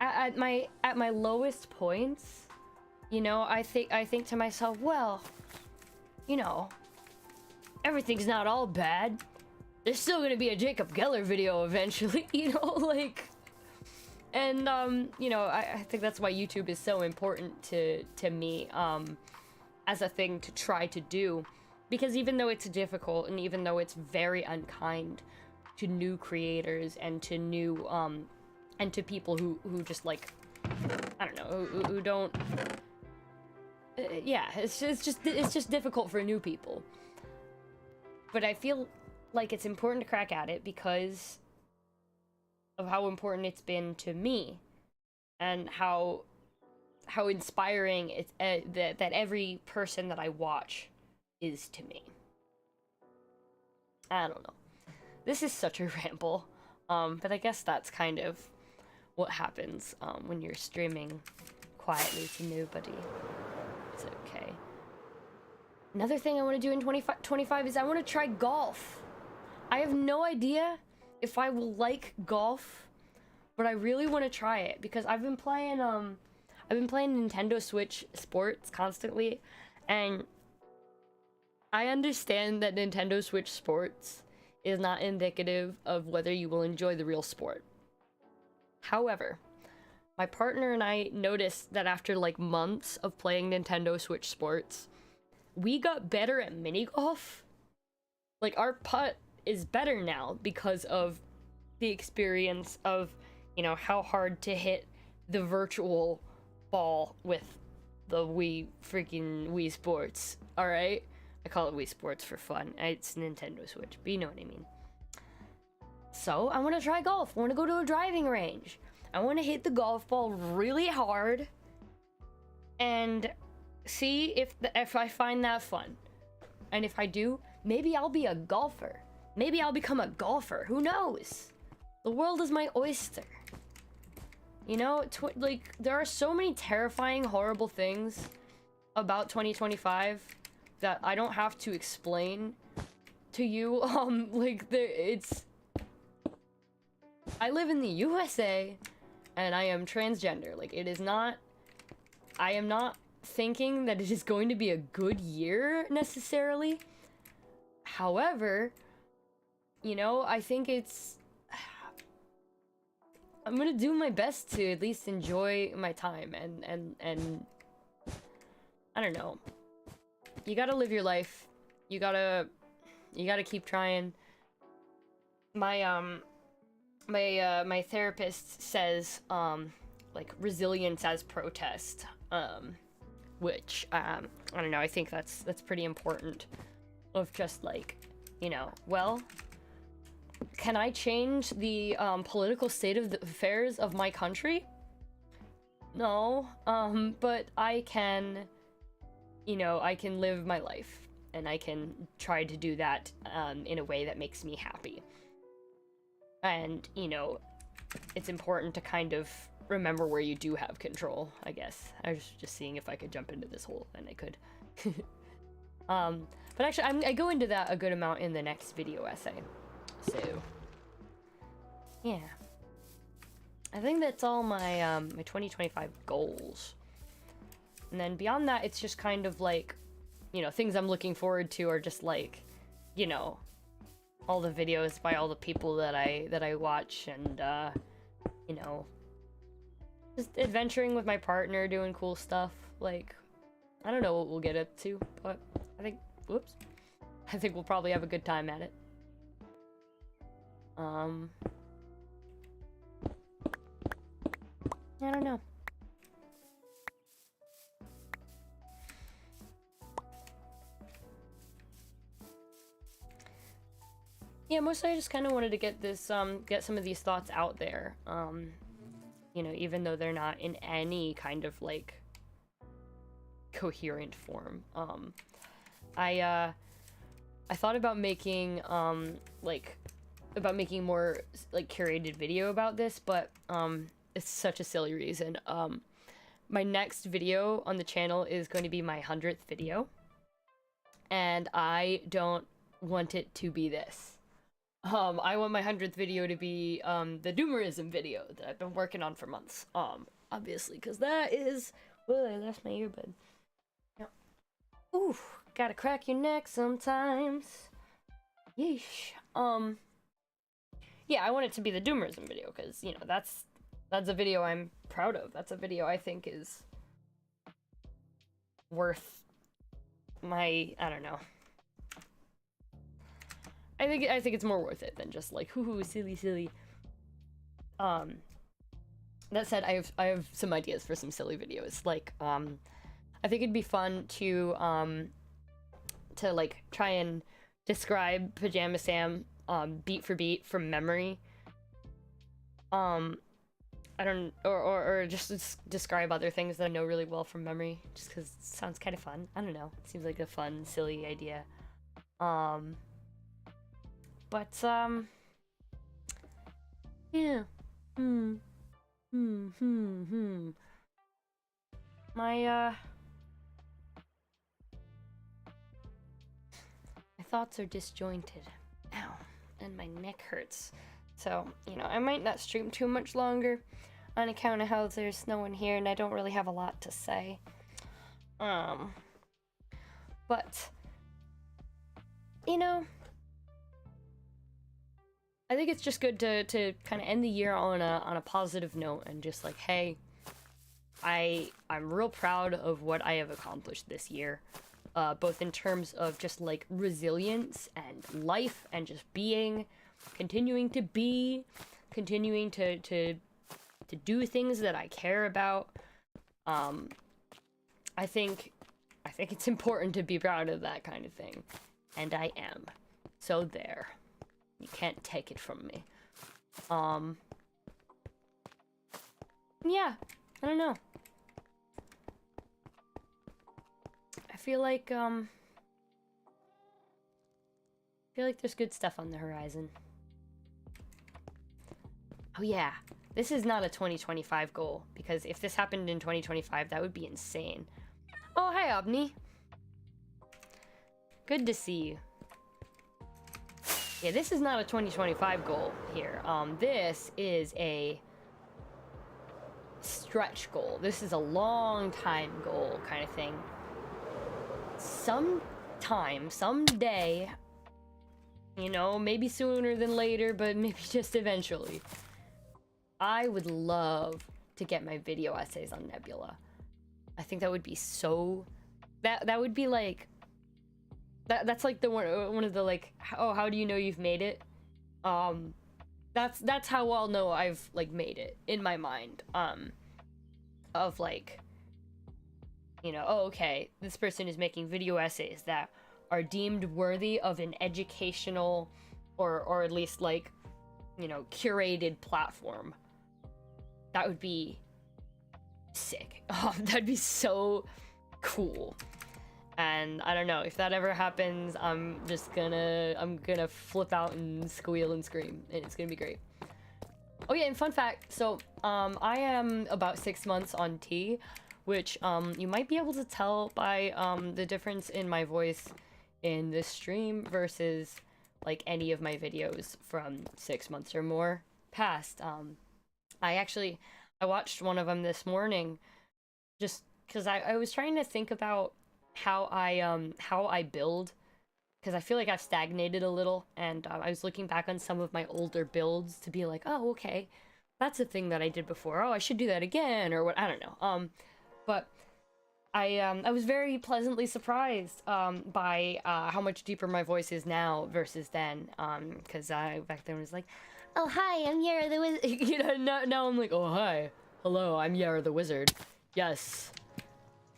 at my lowest points, you know, I think to myself, well, you know, everything's not all bad. There's still gonna be a Jacob Geller video eventually, you know, like, and, you know, I think that's why YouTube is so important to me, as a thing to try to do, because even though it's difficult and even though it's very unkind to new creators and to new, and to people who just, like, I don't know, who don't, yeah, it's just difficult for new people. But I feel like it's important to crack at it because of how important it's been to me and how inspiring it's that every person that I watch is to me. I don't know. This is such a ramble, but I guess that's kind of what happens when you're streaming quietly to nobody. It's okay. Another thing I want to do in 2025 is I want to try golf. I have no idea if I will like golf, but I really want to try it because I've been playing Nintendo Switch Sports constantly, and I understand that Nintendo Switch Sports is not indicative of whether you will enjoy the real sport. However, my partner and I noticed that after like months of playing Nintendo Switch Sports, we got better at mini golf. Like, our putt is better now because of the experience of, you know, how hard to hit the virtual ball with the Wii Sports. All right, I call it Wii Sports for fun. It's Nintendo Switch, but you know what I mean. So I want to try golf. I want to go to a driving range. I want to hit the golf ball really hard and see if I find that fun. And if I do, maybe I'll be a golfer. Maybe I'll become a golfer. Who knows? The world is my oyster. You know, like, there are so many terrifying, horrible things about 2025 that I don't have to explain to you. Like, I live in the USA, and I am transgender. Like, I am not thinking that it is going to be a good year, necessarily. However, you know, I think I'm gonna do my best to at least enjoy my time, and I don't know. You gotta live your life. You gotta keep trying. My therapist says, like, resilience as protest, which, I don't know, I think that's pretty important, of just, like, you know, well, can I change the, political state of the affairs of my country? No, but I can, you know, I can live my life, and I can try to do that, in a way that makes me happy. And, you know, it's important to kind of remember where you do have control, I guess. I was just seeing if I could jump into this hole, and I could. But actually, I go into that a good amount in the next video essay. So, yeah. I think that's all my, my 2025 goals. And then beyond that, it's just kind of like, you know, things I'm looking forward to are just like, you know, all the videos by all the people that I watch, and, you know, just adventuring with my partner, doing cool stuff. Like, I don't know what we'll get up to, but I think, whoops, I think we'll probably have a good time at it. I don't know. Yeah, mostly I just kind of wanted to get this, get some of these thoughts out there. You know, even though they're not in any kind of, like, coherent form. I thought about making, about making more, like, curated video about this, but, it's such a silly reason. My next video on the channel is going to be my 100th video, and I don't want it to be this. I want my 100th video to be, the Doomerism video that I've been working on for months. Obviously, because that is... Whoa, I lost my earbud. Yeah. Ooh, gotta crack your neck sometimes. Yeesh. Yeah, I want it to be the Doomerism video, because, you know, that's a video I'm proud of. That's a video I think is worth my... I don't know. I think it's more worth it than just like, hoo-hoo, silly. That said, I have some ideas for some silly videos. Like, I think it'd be fun to like try and describe Pajama Sam, beat for beat from memory. I don't, or just describe other things that I know really well from memory, just because it sounds kind of fun. I don't know. It seems like a fun, silly idea. But, yeah. My thoughts are disjointed. Ow. And my neck hurts. So, you know, I might not stream too much longer on account of how there's no one here and I don't really have a lot to say. But, you know, I think it's just good to kind of end the year on a positive note and just like, hey, I'm real proud of what I have accomplished this year, both in terms of just like resilience and life and just being, continuing to be, continuing to do things that I care about. I think it's important to be proud of that kind of thing, and I am. So there. You can't take it from me. Yeah, I don't know. I feel like there's good stuff on the horizon. Oh yeah, this is not a 2025 goal, because if this happened in 2025, that would be insane. Oh, hi, Obni. Good to see you. Yeah, this is not a 2025 goal here. This is a stretch goal. This is a long time goal kind of thing. Sometime, someday, you know, maybe sooner than later, but maybe just eventually, I would love to get my video essays on Nebula. I think that would be so... That would be like... That's like the one of the like, oh, how do you know you've made it? That's how I'll know I've like made it in my mind. Of like, you know, oh, okay, this person is making video essays that are deemed worthy of an educational or at least like, you know, curated platform. That would be sick. Oh, that'd be so cool. And I don't know, if that ever happens, I'm gonna flip out and squeal and scream, and it's gonna be great. Oh yeah, and fun fact, so I am about 6 months on T, which you might be able to tell by the difference in my voice in this stream versus like any of my videos from 6 months or more past. I watched one of them this morning just because I was trying to think about how I build, because I feel like I've stagnated a little, and I was looking back on some of my older builds to be like, oh, okay, that's a thing that I did before, oh, I should do that again, or what, I don't know. But I was very pleasantly surprised by how much deeper my voice is now versus then. Because I back then was like, "Oh hi, I'm Yara the Wizard." You know, now I'm like, "Oh hi, hello, I'm Yara the Wizard." Yes,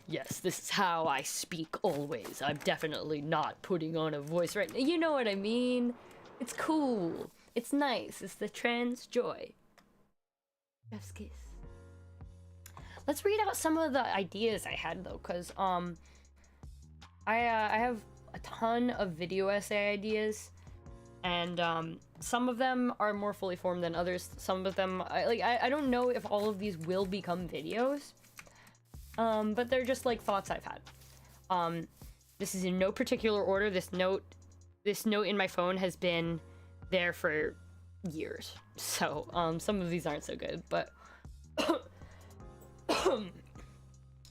yes, this is how I speak always. I'm definitely not putting on a voice right now. You know what I mean? It's cool. It's nice. It's the trans joy. Chef's kiss. Let's read out some of the ideas I had though, cause I have a ton of video essay ideas, and some of them are more fully formed than others. Some of them I don't know if all of these will become videos, but they're just like thoughts I've had. This is in no particular order. This note in my phone has been there for years, so some of these aren't so good, but.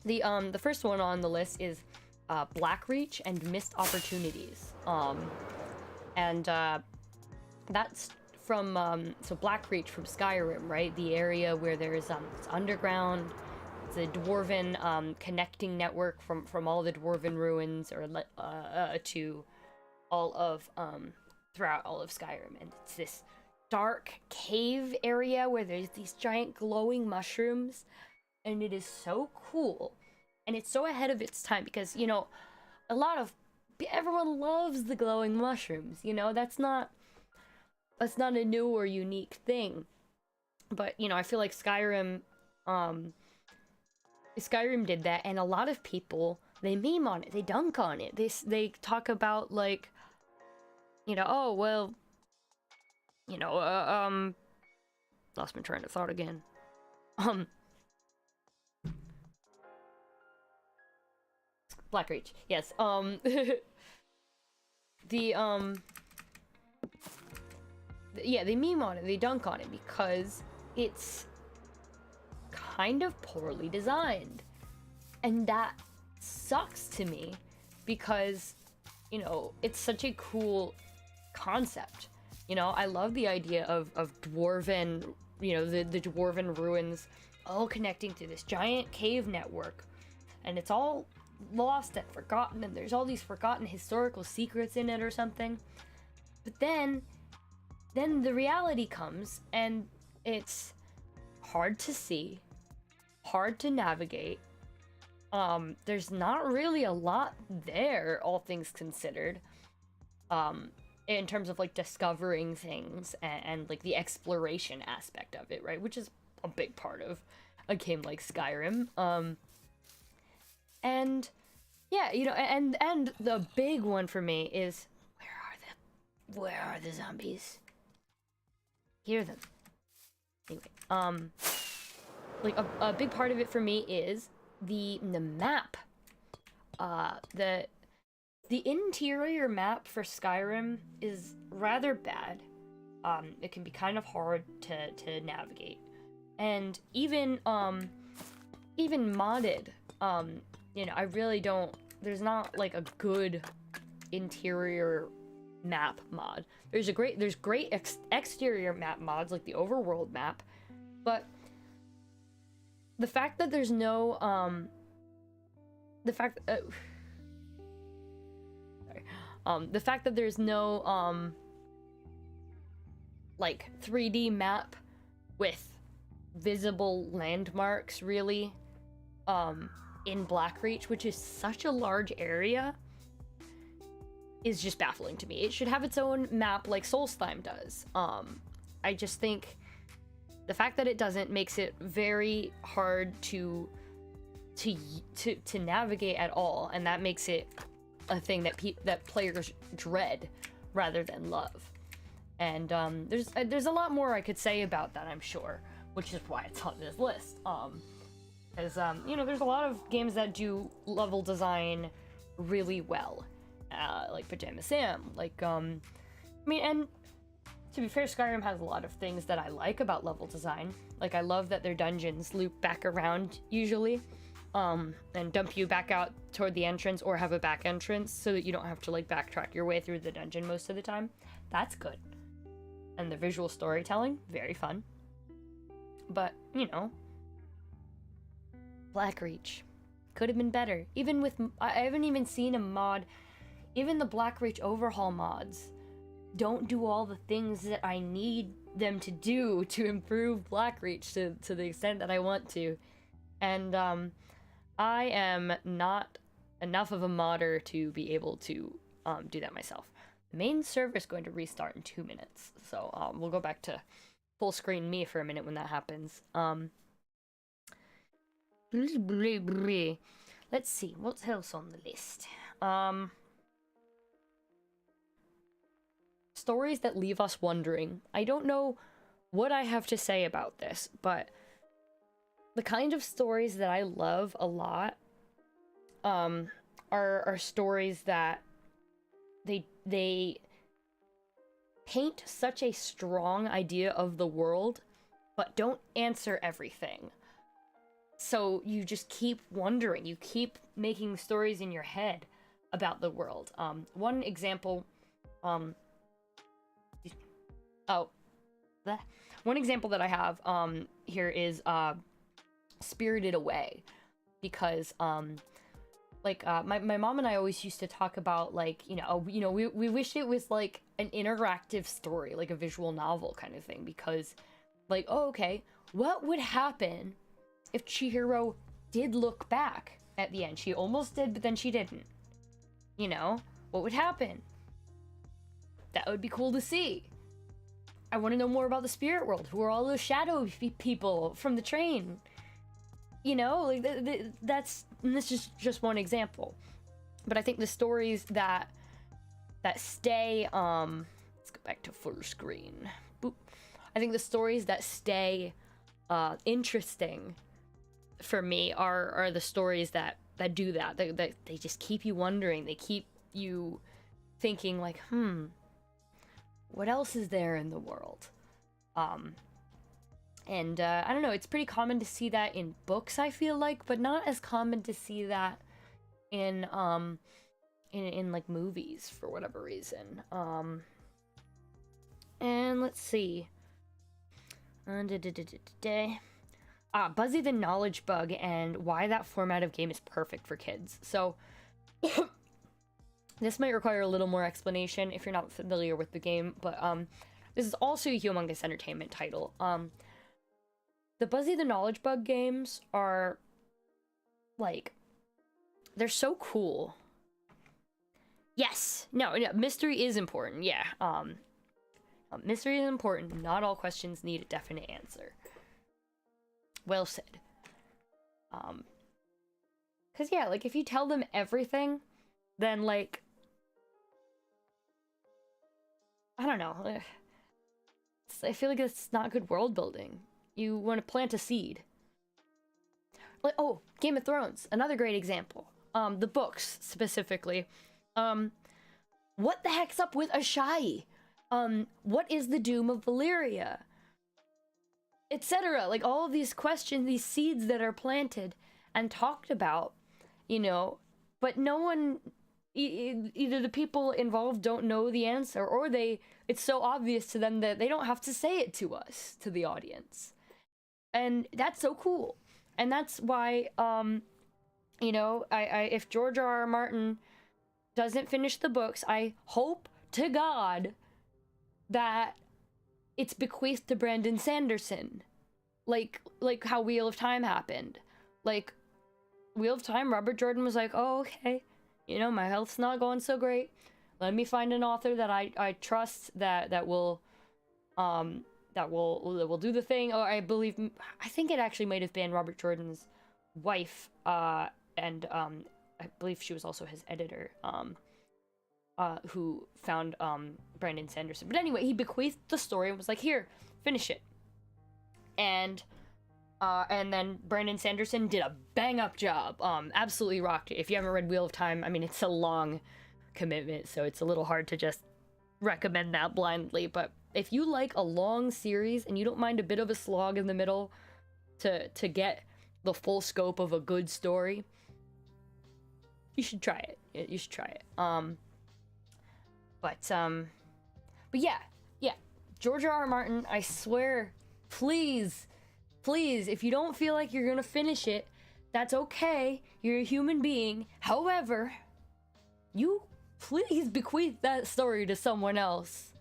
The first one on the list is Blackreach and Missed Opportunities. And that's from so Blackreach from Skyrim, right? The area where there's it's underground. It's a dwarven connecting network from all the dwarven ruins or to all of throughout all of Skyrim, and it's this dark cave area where there's these giant glowing mushrooms. And it is so cool, and it's so ahead of its time because, you know, everyone loves the glowing mushrooms, you know, that's not a new or unique thing. But, you know, I feel like Skyrim did that, and a lot of people, they meme on it, they dunk on it, they talk about, like, you know, oh, well, you know, lost my train of thought again. Blackreach, yes. Yeah, they meme on it, they dunk on it because it's kind of poorly designed. And that sucks to me because, you know, it's such a cool concept. You know, I love the idea of dwarven, you know, the dwarven ruins all connecting to this giant cave network. And it's all lost and forgotten, and there's all these forgotten historical secrets in it or something. But then the reality comes, and it's hard to see, hard to navigate. There's not really a lot there, all things considered. In terms of like discovering things and like the exploration aspect of it, right? Which is a big part of a game like Skyrim. And yeah, you know, and the big one for me is where are the zombies? Hear them. Anyway, like a big part of it for me is the map. The interior map for Skyrim is rather bad. It can be kind of hard to navigate, and even modded. You know, I really don't. There's not like a good interior map mod. There's great exterior map mods like the overworld map, but the fact that there's no the fact that there's no like 3D map with visible landmarks really in Blackreach, which is such a large area, is just baffling to me. It should have its own map like Solstheim does. I just think the fact that it doesn't makes it very hard to navigate at all, and that makes it a thing that players dread rather than love. And there's a lot more I could say about that, I'm sure, which is why it's on this list. Because you know, there's a lot of games that do level design really well, like Pajama Sam. Like I mean, and to be fair, Skyrim has a lot of things that I like about level design. Like I love that their dungeons loop back around usually, and dump you back out toward the entrance or have a back entrance so that you don't have to like backtrack your way through the dungeon most of the time. That's good. And the visual storytelling, very fun. But, you know, Blackreach. Could have been better. Even with, I haven't even seen a mod, even the Blackreach overhaul mods don't do all the things that I need them to do to improve Blackreach to the extent that I want to. And I am not enough of a modder to be able to do that myself. The main server is going to restart in 2 minutes, so we'll go back to full screen me for a minute when that happens. Let's see, what else on the list? Stories that leave us wondering. I don't know what I have to say about this, but the kind of stories that I love a lot are stories that they paint such a strong idea of the world, but don't answer everything. So you just keep wondering, you keep making stories in your head about the world. One example, one example that I have here is Spirited Away, because my mom and I always used to talk about, like, we wish it was like an interactive story, like a visual novel kind of thing, because like, oh, okay, what would happen if Chihiro did look back at the end? She almost did, but then she didn't. You know, what would happen? That would be cool to see. I want to know more about the spirit world. Who are all those shadow people from the train? You know, like this is just one example. But I think the stories that stay, let's go back to full screen. Boop. I think the stories that stay interesting for me are the stories that do that. They just keep you wondering. They keep you thinking, like, what else is there in the world? And I don't know, it's pretty common to see that in books, I feel like, but not as common to see that in like movies for whatever reason. And let's see. Buzzy the Knowledge Bug and why that format of game is perfect for kids. So this might require a little more explanation if you're not familiar with the game, but this is also a Humongous Entertainment title. The Buzzy the Knowledge Bug games are, like, they're so cool. Yes! No, mystery is important, yeah. Mystery is important. Not all questions need a definite answer. Well said. 'Cause yeah, like, if you tell them everything, then, like, I don't know. I feel like it's not good world building. You want to plant a seed. Like, oh, Game of Thrones, another great example. The books, specifically. What the heck's up with Ashai? What is the doom of Valyria? Etc. Like, all of these questions, these seeds that are planted and talked about, you know, but no one, either the people involved don't know the answer, or it's so obvious to them that they don't have to say it to us, to the audience. And that's so cool. And that's why, you know, if George R.R. Martin doesn't finish the books, I hope to God that it's bequeathed to Brandon Sanderson. Like how Wheel of Time happened. Like, Wheel of Time, Robert Jordan was like, oh, okay, you know, my health's not going so great. Let me find an author that I trust that will do the thing. Or I think it actually might have been Robert Jordan's wife, and I believe she was also his editor, who found Brandon Sanderson. But anyway, he bequeathed the story and was like, here, finish it. And then Brandon Sanderson did a bang-up job. Absolutely rocked it. If you haven't read Wheel of Time, I mean, it's a long commitment, so it's a little hard to just recommend that blindly. But if you like a long series and you don't mind a bit of a slog in the middle to get the full scope of a good story, you should try it. You should try it. But yeah, George R.R. Martin, I swear, please, if you don't feel like you're gonna finish it, That's okay. You're a human being. However, you please bequeath that story to someone else.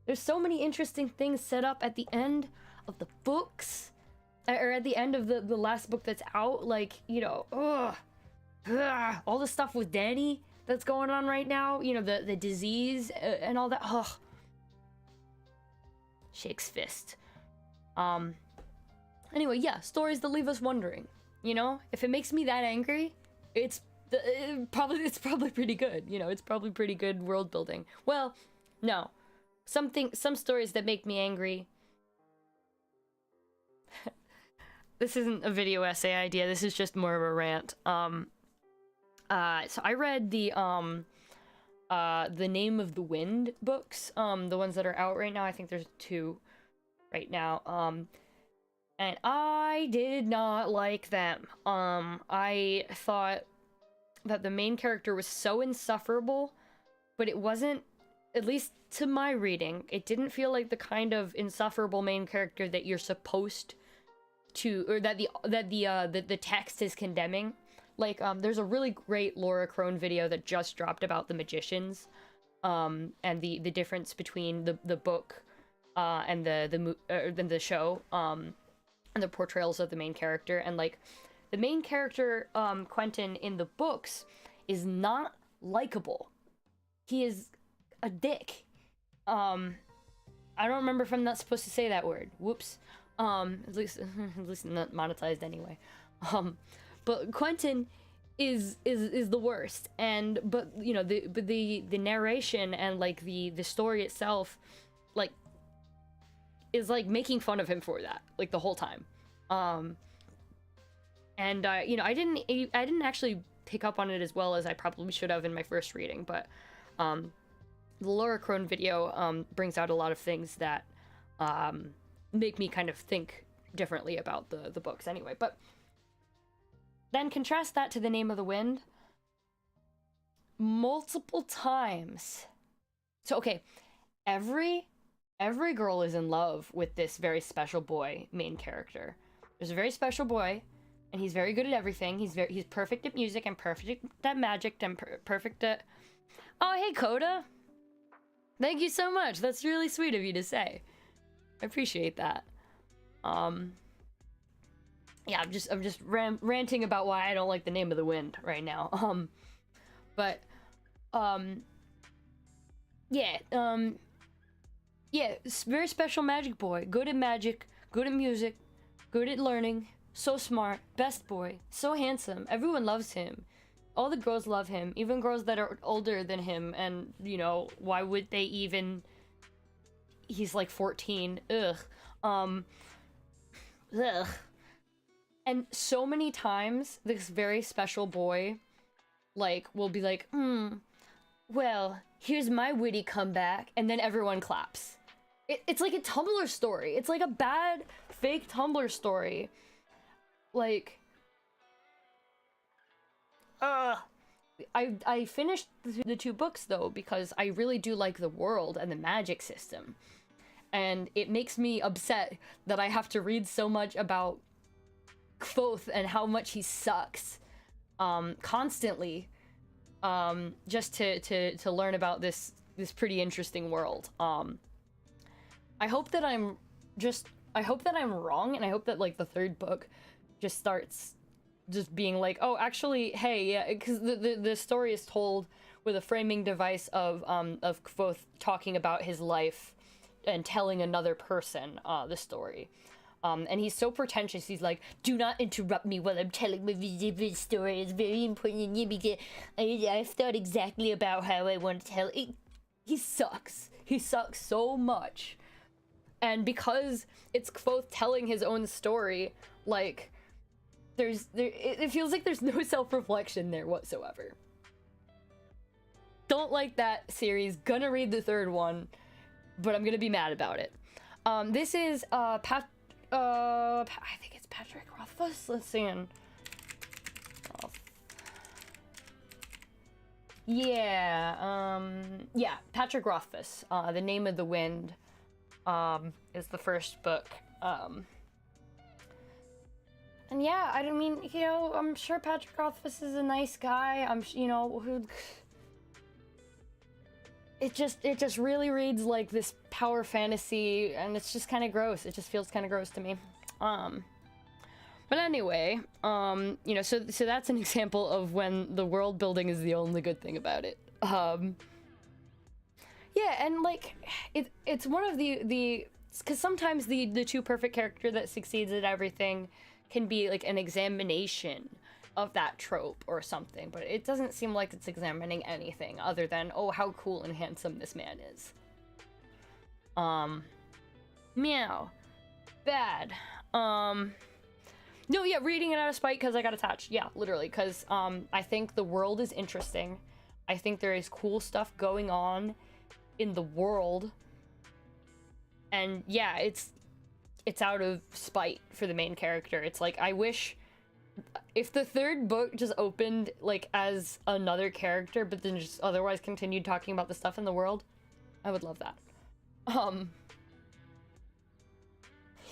There's so many interesting things set up at the end of the books, or at the end of the last book that's out. Like, you know, all the stuff with Danny that's going on right now. You know, the disease and all that. Ugh. Shakes fist. Anyway, yeah, stories that leave us wondering. You know, if it makes me that angry, it's probably pretty good. You know, it's probably pretty good world building. Well, no, some stories that make me angry. This isn't a video essay idea. This is just more of a rant. So I read the Name of the Wind books, the ones that are out right now. I think there's 2 right now. And I did not like them. I thought that the main character was so insufferable, but it wasn't, at least to my reading, it didn't feel like the kind of insufferable main character that you're supposed to, or that the text is condemning. Like, there's a really great Laura Crone video that just dropped about the magicians, and the difference between the book, and the show, and the portrayals of the main character. And like, the main character, Quentin, in the books is not likable. He is a dick. I don't remember if I'm not supposed to say that word. Whoops. At least not monetized anyway. But Quentin is the worst. But you know, the narration and like the story itself, like, is like making fun of him for that, like, the whole time. You know, I didn't actually pick up on it as well as I probably should have in my first reading, but the Laura Crone video brings out a lot of things that make me kind of think differently about the books anyway. But then contrast that to The Name of the Wind. Multiple times. So okay, every girl is in love with this very special boy main character. There's a very special boy, and he's very good at everything. He's perfect at music, and perfect at magic, and perfect at... Oh, hey, Coda! Thank you so much. That's really sweet of you to say. I appreciate that. Yeah, I'm just ranting about why I don't like The Name of the Wind right now. Yeah, very special magic boy. Good at magic, good at music, good at learning, so smart, best boy, so handsome. Everyone loves him. All the girls love him, even girls that are older than him, and, you know, why would they even... He's like 14. Ugh. Ugh. And so many times, this very special boy, like, will be like, well, here's my witty comeback, and then everyone claps. It's like a Tumblr story. It's like a bad, fake Tumblr story. Like... I finished the 2 books, though, because I really do like the world and the magic system. And it makes me upset that I have to read so much about Kvothe and how much he sucks, constantly, just to learn about this pretty interesting world. I hope that I'm wrong, and I hope that, like, the 3rd book just starts just being like, oh, actually, hey, yeah, because the story is told with a framing device of Kvothe talking about his life and telling another person the story. And he's so pretentious. He's like, do not interrupt me while I'm telling my vivid story. It's very important because I've thought exactly about how I want to tell it. He sucks. He sucks so much. And because it's Kvothe telling his own story, like, it feels like there's no self-reflection there whatsoever. Don't like that series. Gonna read the 3rd one, but I'm gonna be mad about it. This is I think it's Patrick Rothfuss. Let's see. Yeah, Patrick Rothfuss. The Name of the Wind is the first book. And yeah, I don't mean, you know, I'm sure Patrick Rothfuss is a nice guy. You know, who... It just really reads like this power fantasy, and it's just kind of gross. It just feels kind of gross to me. But anyway, you know, so that's an example of when the world building is the only good thing about it. Yeah, and like, it's one of the because sometimes the too perfect character that succeeds at everything can be like an examination of that trope or something, but it doesn't seem like it's examining anything other than, oh, how cool and handsome this man is. Meow. Bad. No, yeah, reading it out of spite because I got attached. Yeah, literally, because I think the world is interesting. I think there is cool stuff going on in the world. And yeah, it's out of spite for the main character. It's like, I wish if the third book just opened like as another character, but then just otherwise continued talking about the stuff in the world, I would love that.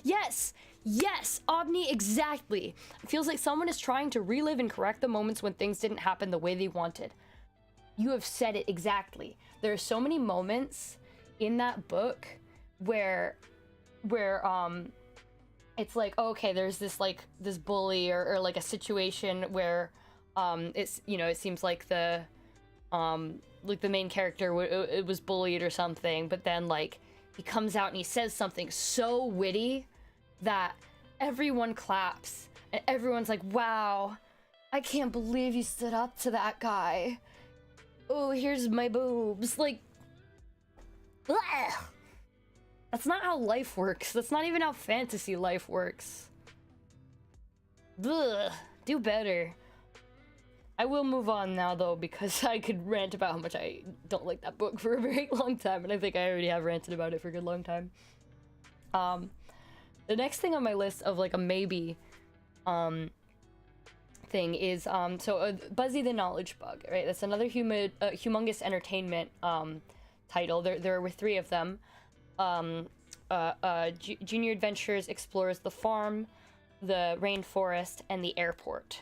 Yes! Yes! Ogni, exactly! It feels like someone is trying to relive and correct the moments when things didn't happen the way they wanted. You have said it exactly. There are so many moments in that book where it's like, okay, there's this like this bully or like a situation where it's, you know, it seems like the main character it was bullied or something, but then like he comes out and he says something so witty that everyone claps and everyone's like, wow, I can't believe you stood up to that guy. Oh, here's my boobs. Like, ugh. That's not how life works. That's not even how fantasy life works. Ugh, do better. I will move on now, though, because I could rant about how much I don't like that book for a very long time, and I think I already have ranted about it for a good long time. The next thing on my list of, like, a maybe, thing is, Buzzy the Knowledge Bug, right? That's another humongous entertainment, title. There were 3 of them. Junior Adventures explores the farm, the rainforest, and the airport.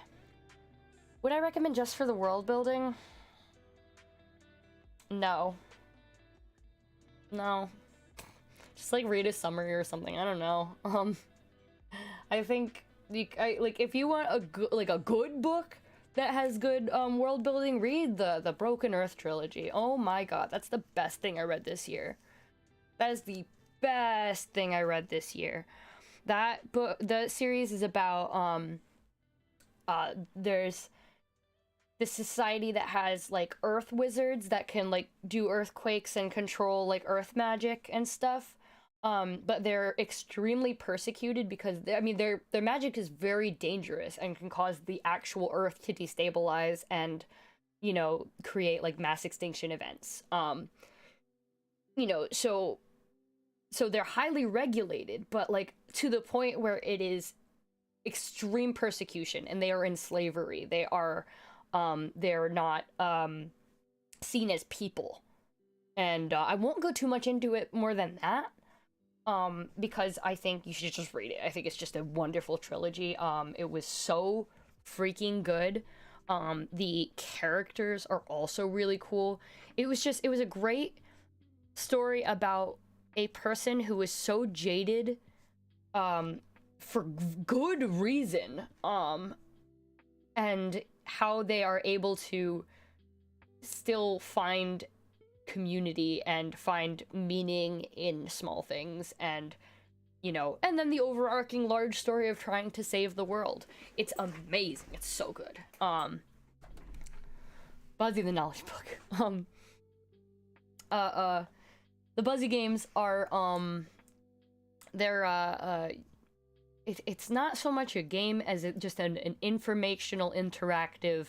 Would I recommend just for the world building? No. No. Just like read a summary or something. I don't know. I think like if you want a good book that has good world building, read the Broken Earth trilogy. Oh my god, that's the best thing I read this year. That is the best thing I read this year. That book, the series is about there's this society that has like earth wizards that can like do earthquakes and control like earth magic and stuff. But they're extremely persecuted because I mean their magic is very dangerous and can cause the actual earth to destabilize and, you know, create like mass extinction events. You know, so they're highly regulated, but like to the point where it is extreme persecution and they are in slavery. They are they're not seen as people. And I won't go too much into it more than that. Because I think you should just read it. I think it's just a wonderful trilogy. It was so freaking good. The characters are also really cool. It was a great story about a person who was so jaded, for good reason, and how they are able to still find community and find meaning in small things, and, you know, and then the overarching large story of trying to save the world. It's amazing. It's so good. Buzzy the Knowledge Book. The Buzzy games are, they're, it's not so much a game as just an informational, interactive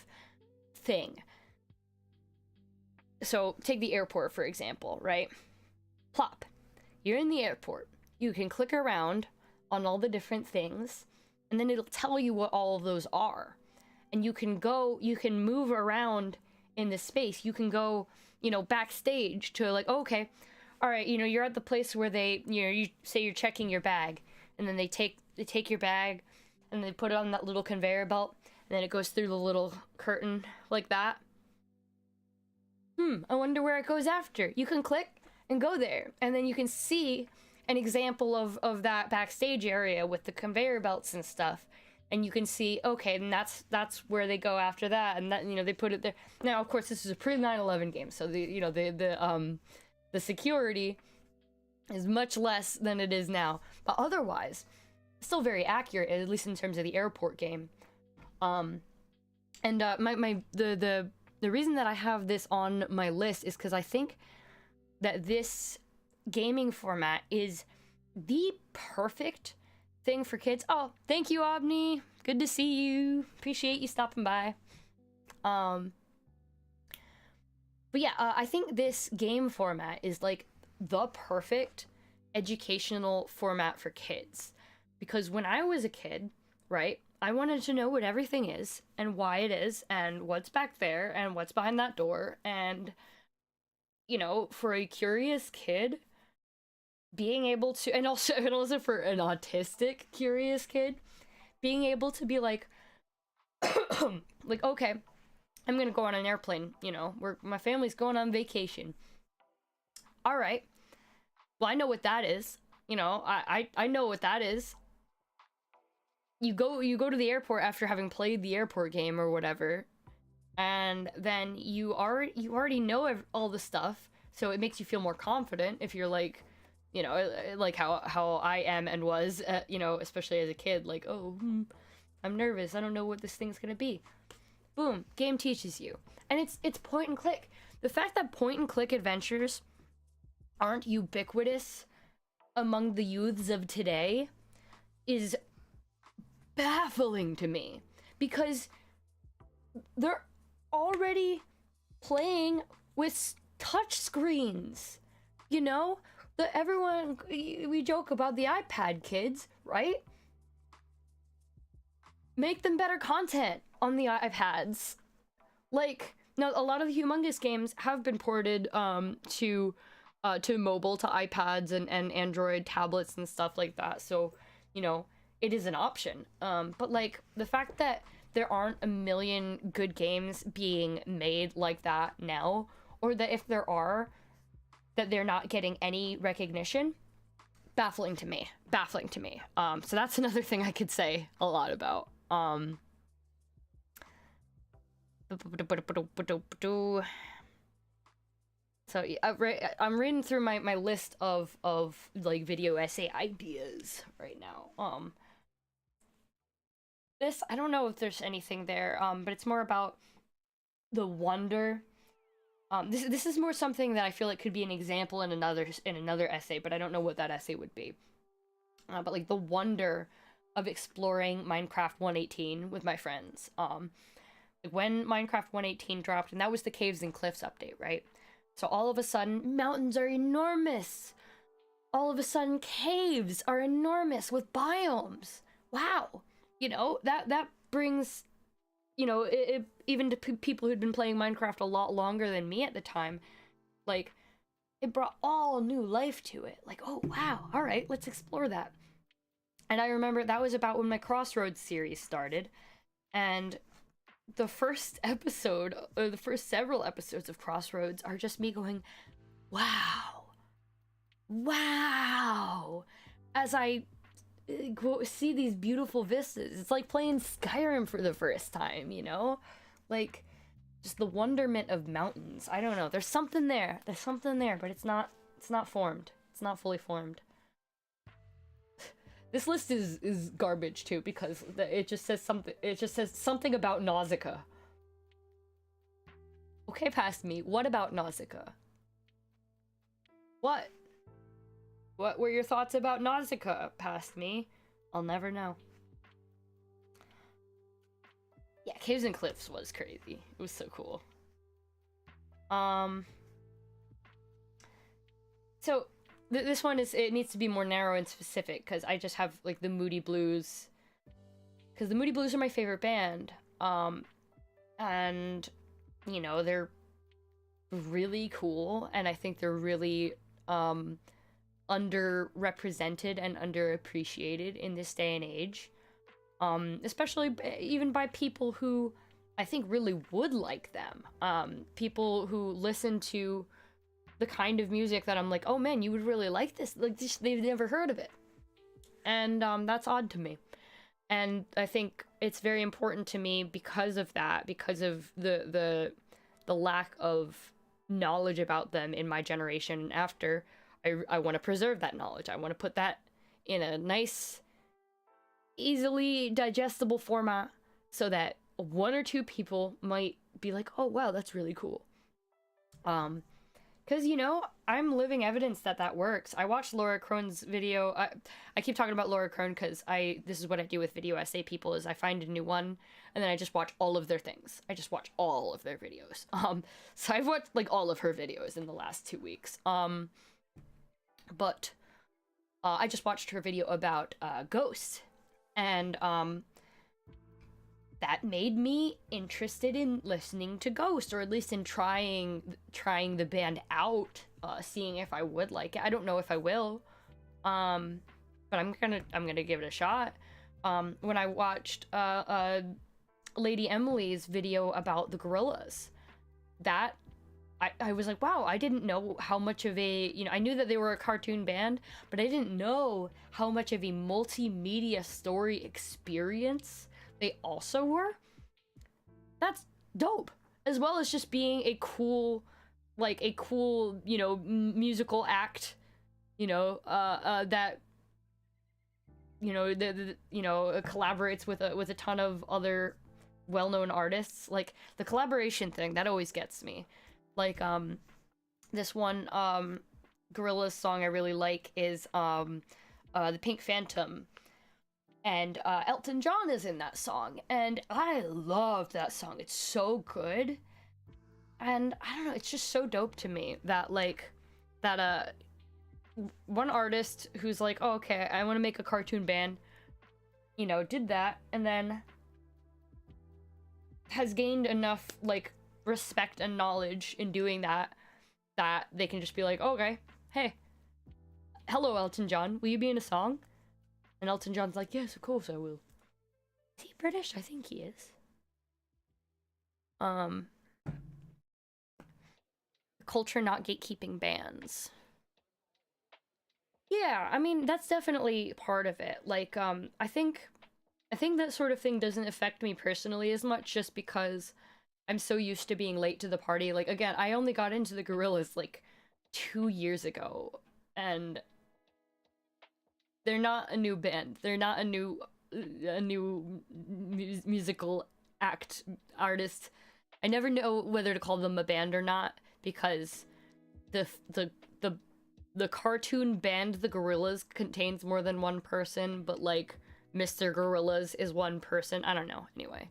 thing. So, take the airport, for example, right? Plop. You're in the airport. You can click around on all the different things, and then it'll tell you what all of those are. And you can move around in the space. You can go, you know, backstage to like, oh, okay, all right, you know, you're at the place where they, you know, you say you're checking your bag, and then they take your bag, and they put it on that little conveyor belt, and then it goes through the little curtain like that. I wonder where it goes after. You can click and go there, and then you can see an example of that backstage area with the conveyor belts and stuff, and you can see, okay, and that's where they go after that, and that, you know, they put it there. Now, of course, this is a pre-9/11 game, so the security is much less than it is now, but otherwise, still very accurate, at least in terms of the airport game. The reason that I have this on my list is because I think that this gaming format is the perfect thing for kids. Oh, thank you, Obni. Good to see you. Appreciate you stopping by. But yeah, I think this game format is like the perfect educational format for kids. Because when I was a kid, right, I wanted to know what everything is and why it is and what's back there and what's behind that door. And, you know, for a curious kid, being able to, and also for an autistic curious kid, being able to be like, like, okay, I'm gonna go on an airplane, you know, my family's going on vacation. All right, well, I know what that is. You know, I know what that is. You go to the airport after having played the airport game or whatever, and then you already know all the stuff, so it makes you feel more confident if you're like, you know, like how I am and was, you know, especially as a kid, like, oh, I'm nervous, I don't know what this thing's gonna be. Boom, game teaches you. And it's point and click. The fact that point and click adventures aren't ubiquitous among the youths of today is baffling to me, because they're already playing with touch screens, you know? We joke about the iPad kids, right? Make them better content on the iPads. Like, now a lot of the humongous games have been ported to mobile, to iPads and Android tablets and stuff like that, so, you know, it is an option. But like, the fact that there aren't a million good games being made like that now, or that if there are, that they're not getting any recognition, baffling to me. So that's another thing I could say a lot about. So I'm reading through my list of like video essay ideas right now. This, I don't know if there's anything there, but it's more about the wonder. This is more something that I feel like could be an example in another essay, but I don't know what that essay would be. But like the wonder of exploring Minecraft 1.18 with my friends. Like when Minecraft 1.18 dropped, and that was the Caves and Cliffs update, right? So all of a sudden, mountains are enormous. All of a sudden, caves are enormous with biomes. Wow. You know, that brings, you know, even to people who'd been playing Minecraft a lot longer than me at the time, like, it brought all new life to it. Like, oh, wow, all right, let's explore that. And I remember that was about when my Crossroads series started, and the first episode, or the first several episodes of Crossroads are just me going, wow, as I see these beautiful vistas. It's like playing Skyrim for the first time, you know? Like, just the wonderment of mountains. I don't know, there's something there, but it's not formed. It's not fully formed. This list is garbage too, because it just says something about Nausicaa. Okay, past me. What about Nausicaa? What were your thoughts about Nausicaa, past me? I'll never know. Yeah, Caves and Cliffs was crazy. It was so cool. So this one it needs to be more narrow and specific, because I just have like the Moody Blues, because the Moody Blues are my favorite band, and you know, they're really cool, and I think they're really underrepresented and underappreciated in this day and age. especially even by people who I think really would like them. People who listen to the kind of music that I'm like, oh man, you would really like this. Like, they've never heard of it. And that's odd to me. And I think it's very important to me because of that, because of the lack of knowledge about them in my generation and after. I want to preserve that knowledge. I want to put that in a nice, easily digestible format so that one or two people might be like, oh wow, that's really cool. Because, you know, I'm living evidence that that works. I watched Laura Crone's video. I keep talking about Laura Crone because this is what I do with video essay people, is I find a new one, and then I just watch all of their things. I just watch all of their videos. So I've watched, like, all of her videos in the last 2 weeks. But I just watched her video about Ghost, and that made me interested in listening to Ghost, or at least in trying the band out, seeing if I would like it. I don't know if I will, but I'm gonna give it a shot. When I watched Lady Emily's video about the Gorillaz, that I was like, wow, I didn't know how much of a, you know, I knew that they were a cartoon band, but I didn't know how much of a multimedia story experience they also were. That's dope. As well as just being a cool, you know, musical act, you know, that, you know, collaborates with a ton of other well-known artists. Like, the collaboration thing, that always gets me. Like, this one, Gorillaz song I really like is, The Pink Phantom. And Elton John is in that song, and I love that song. It's so good, and I don't know, it's just so dope to me that, like, that one artist who's like, oh, okay, I want to make a cartoon band, you know, did that, and then has gained enough, like, respect and knowledge in doing that they can just be like, oh, okay, hey, hello, Elton John, will you be in a song? And Elton John's like, yes, of course I will. Is he British? I think he is. Culture not gatekeeping bands. Yeah, I mean, that's definitely part of it. Like, I think that sort of thing doesn't affect me personally as much, just because I'm so used to being late to the party. Like, again, I only got into the Gorillaz, like, 2 years ago, and they're not a new band. They're not a new musical artist. I never know whether to call them a band or not, because the cartoon band The Gorillaz contains more than one person, but, like, Mr. Gorillaz is one person. I don't know. Anyway,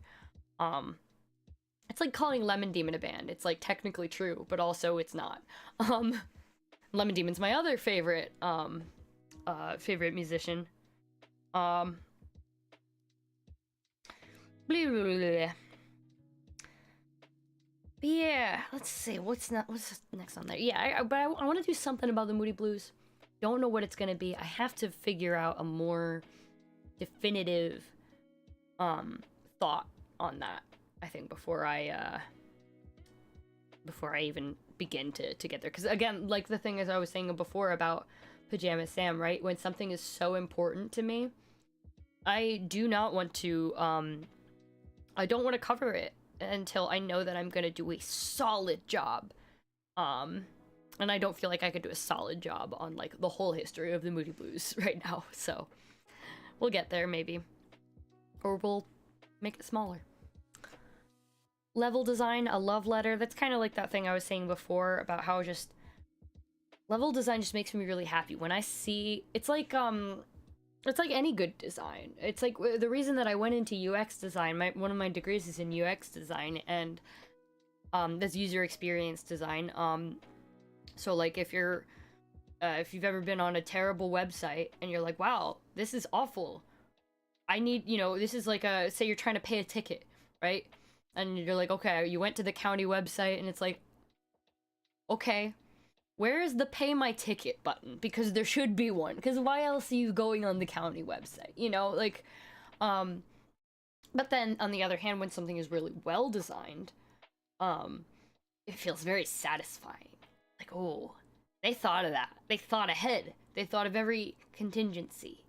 it's like calling Lemon Demon a band. It's, like, technically true, but also it's not. Lemon Demon's my other favorite favorite musician. Blah, blah, blah, blah. But yeah, let's see, what's next on there? Yeah, I want to do something about the Moody Blues. Don't know what it's gonna be. I have to figure out a more definitive thought on that, I think, before I even begin to get there. Because, again, like the thing as I was saying before about Pajama Sam, right? When something is so important to me, I do not want to, I don't want to cover it until I know that I'm gonna do a solid job. And I don't feel like I could do a solid job on, like, the whole history of the Moody Blues right now, so we'll get there, maybe. Or we'll make it smaller. Level design, a love letter. That's kind of like that thing I was saying before about how just level design just makes me really happy when I see it's like any good design. It's like the reason that I went into UX design. One of my degrees is in UX design, and that's user experience design. So, like, if you've ever been on a terrible website and you're like, wow, this is awful, I need, you know, this is like say you're trying to pay a ticket, right? And you're like, okay, you went to the county website and it's like, okay, where is the pay my ticket button? Because there should be one. Because why else are you going on the county website? You know, like, But then, on the other hand, when something is really well designed, it feels very satisfying. Like, oh, they thought of that. They thought ahead. They thought of every contingency.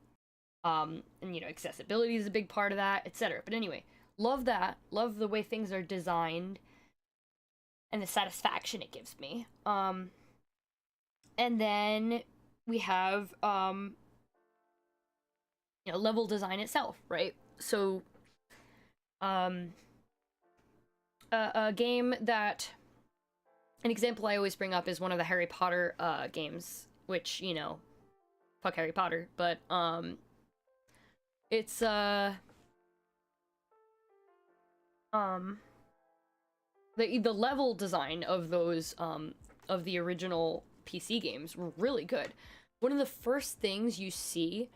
And, you know, accessibility is a big part of that, etc. But anyway, love that. Love the way things are designed and the satisfaction it gives me. And then we have, you know, level design itself, right? So, a game that, an example I always bring up is one of the Harry Potter games, which, you know, fuck Harry Potter, but it's the level design of those of the original PC games were really good. One of the first things you see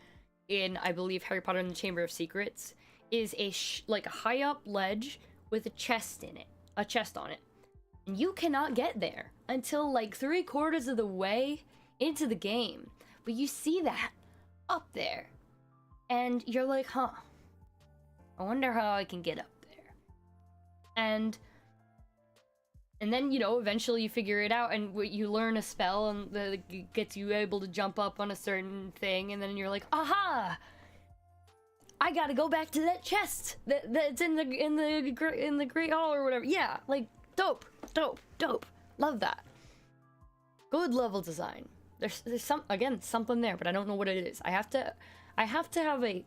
in, I believe, Harry Potter and the Chamber of Secrets is like a high up ledge with a chest in it, a chest on it. And you cannot get there until like 3/4 of the way into the game. But you see that up there. And you're like, huh, I wonder how I can get up there. And then, you know, eventually you figure it out and you learn a spell and that gets you able to jump up on a certain thing, and then you're like, aha! I gotta go back to that chest that's in the Great Hall or whatever. Yeah, like, dope. Love that. Good level design. There's something there, but I don't know what it is. I have to have a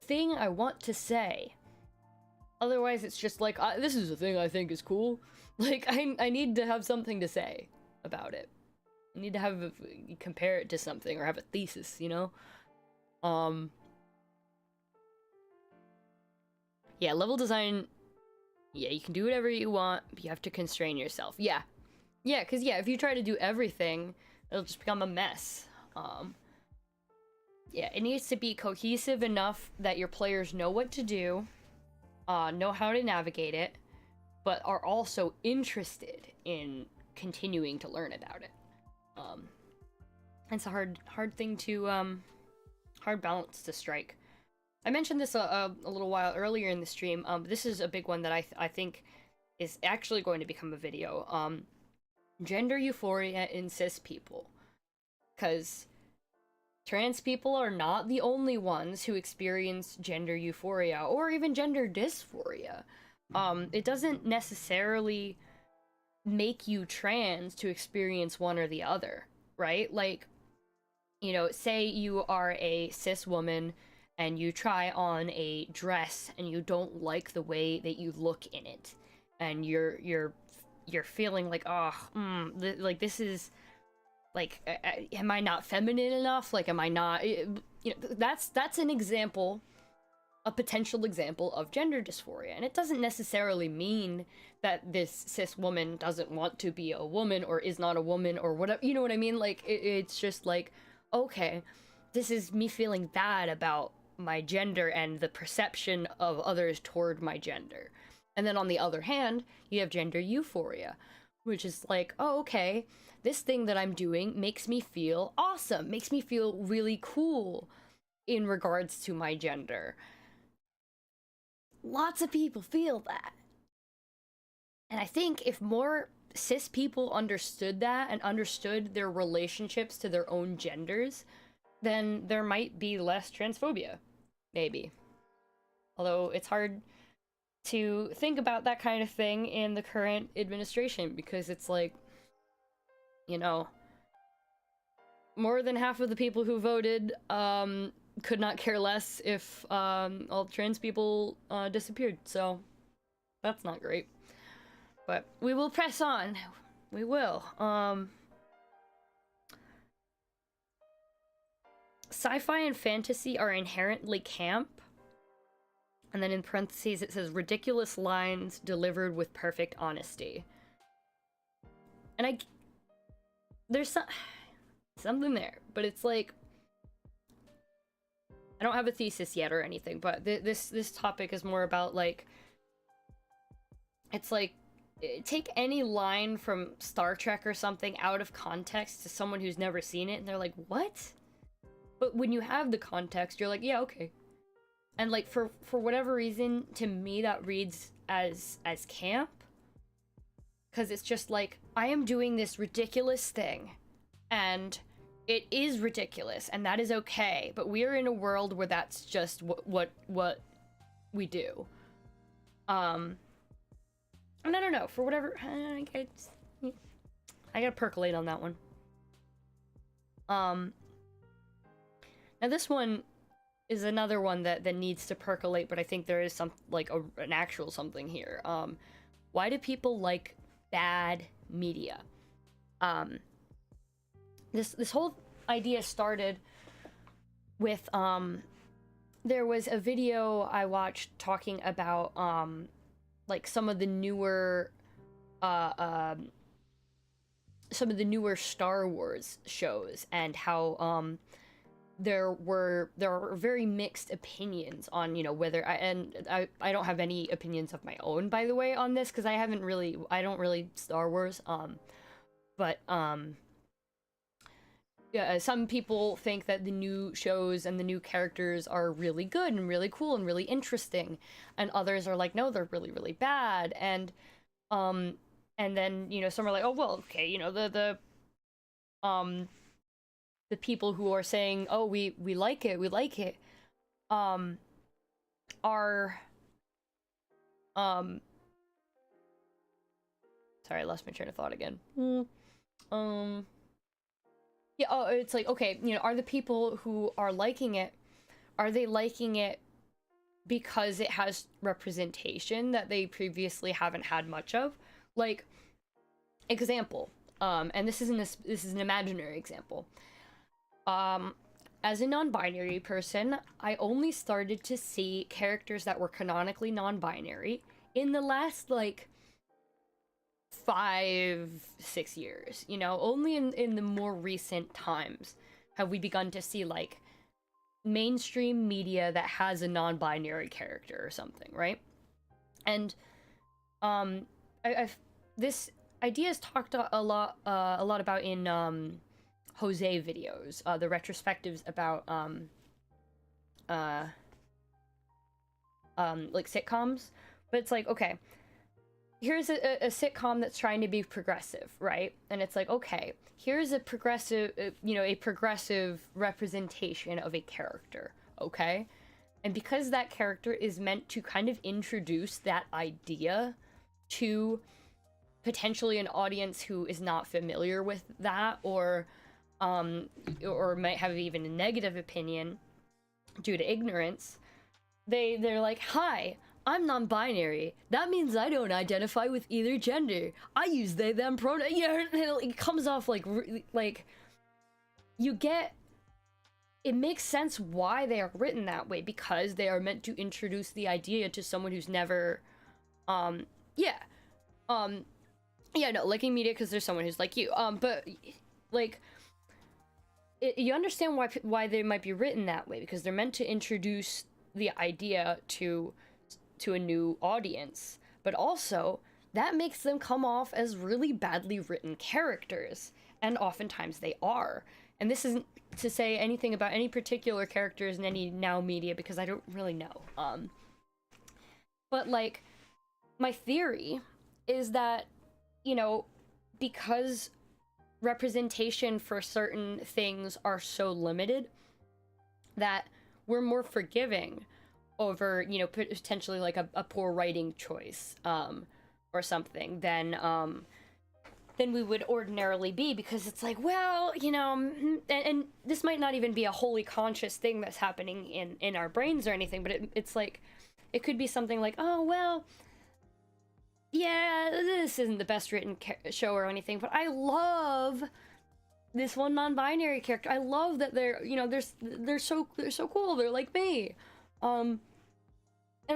thing I want to say. Otherwise, it's just like, this is a thing I think is cool. Like, I need to have something to say about it. I need to compare it to something or have a thesis, you know? Yeah, level design, yeah, you can do whatever you want, but you have to constrain yourself. Yeah, because, yeah, if you try to do everything, it'll just become a mess. Yeah, it needs to be cohesive enough that your players know what to do, know how to navigate it, but are also interested in continuing to learn about it. It's a hard thing to, hard balance to strike. I mentioned this a little while earlier in the stream. This is a big one that I think is actually going to become a video. Gender euphoria in cis people. Because trans people are not the only ones who experience gender euphoria or even gender dysphoria. It doesn't necessarily make you trans to experience one or the other, right? Like, you know, say you are a cis woman and you try on a dress and you don't like the way that you look in it, and you're feeling like, oh, like, this is, like, am I not feminine enough? Like, am I not, you know, that's an example, a potential example of gender dysphoria. And it doesn't necessarily mean that this cis woman doesn't want to be a woman or is not a woman or whatever, you know what I mean? Like, it's just like, okay, this is me feeling bad about my gender and the perception of others toward my gender. And then on the other hand, you have gender euphoria, which is like, oh, okay, this thing that I'm doing makes me feel awesome, makes me feel really cool in regards to my gender. Lots of people feel that. And I think if more cis people understood that and understood their relationships to their own genders, then there might be less transphobia. Maybe. Although it's hard to think about that kind of thing in the current administration, because it's like, you know, more than half of the people who voted could not care less if all trans people disappeared, so that's not great. But we will press on. We will. Sci-fi and fantasy are inherently camp. And then in parentheses it says ridiculous lines delivered with perfect honesty. And there's something there, but it's like, I don't have a thesis yet or anything, but this topic is more about, like, it's like, take any line from Star Trek or something out of context to someone who's never seen it, and they're like, what? But when you have the context, you're like, yeah, okay. And like for whatever reason, to me that reads as camp, because it's just like, I am doing this ridiculous thing, and it is ridiculous, and that is okay, but we are in a world where that's just what we do. And I don't know, for whatever, I gotta percolate on that one. Now this one is another one that needs to percolate, but I think there is some, like, an actual something here. Why do people like bad media? This whole idea started with, there was a video I watched talking about, like, some of the newer Star Wars shows, and how, there are very mixed opinions on, you know, whether I don't have any opinions of my own, by the way, on this, because I don't really Star Wars, but yeah, some people think that the new shows and the new characters are really good and really cool and really interesting, and others are like, no, they're really, really bad. And then, you know, some are like, oh, well, okay, you know, the people who are saying, oh, we like it, are sorry, I lost my train of thought again. Yeah, oh, it's like, okay, you know, are the people who are liking it, are they liking it because it has representation that they previously haven't had much of? Like, example, and this is an imaginary example. As a non-binary person, I only started to see characters that were canonically non-binary in the last, like, 5-6 years, you know. Only in the more recent times have we begun to see, like, mainstream media that has a non-binary character or something, right? And this idea is talked a lot about in Jose videos, the retrospectives about like sitcoms. But it's like, okay, here's a sitcom that's trying to be progressive, right? And it's like, okay, here's a progressive, a progressive representation of a character, okay? And because that character is meant to kind of introduce that idea to potentially an audience who is not familiar with that, or might have even a negative opinion due to ignorance, they're like, hi, I'm non-binary. That means I don't identify with either gender. I use they, them pronoun. Yeah, it comes off like you get. It makes sense why they are written that way, because they are meant to introduce the idea to someone who's never, liking media because there's someone who's like you. But like, you understand why they might be written that way, because they're meant to introduce the idea to a new audience, but also that makes them come off as really badly written characters, and oftentimes they are. And this isn't to say anything about any particular characters in any now media, because I don't really know. But like, my theory is that, you know, because representation for certain things are so limited, that we're more forgiving over, you know, potentially like a poor writing choice, or something, than we would ordinarily be, because it's like, well, you know, and this might not even be a wholly conscious thing that's happening in our brains or anything, but it's like, it could be something like, oh, well, yeah, this isn't the best written show or anything, but I love this one non-binary character. I love that they're, you know, they're so cool. They're like me. And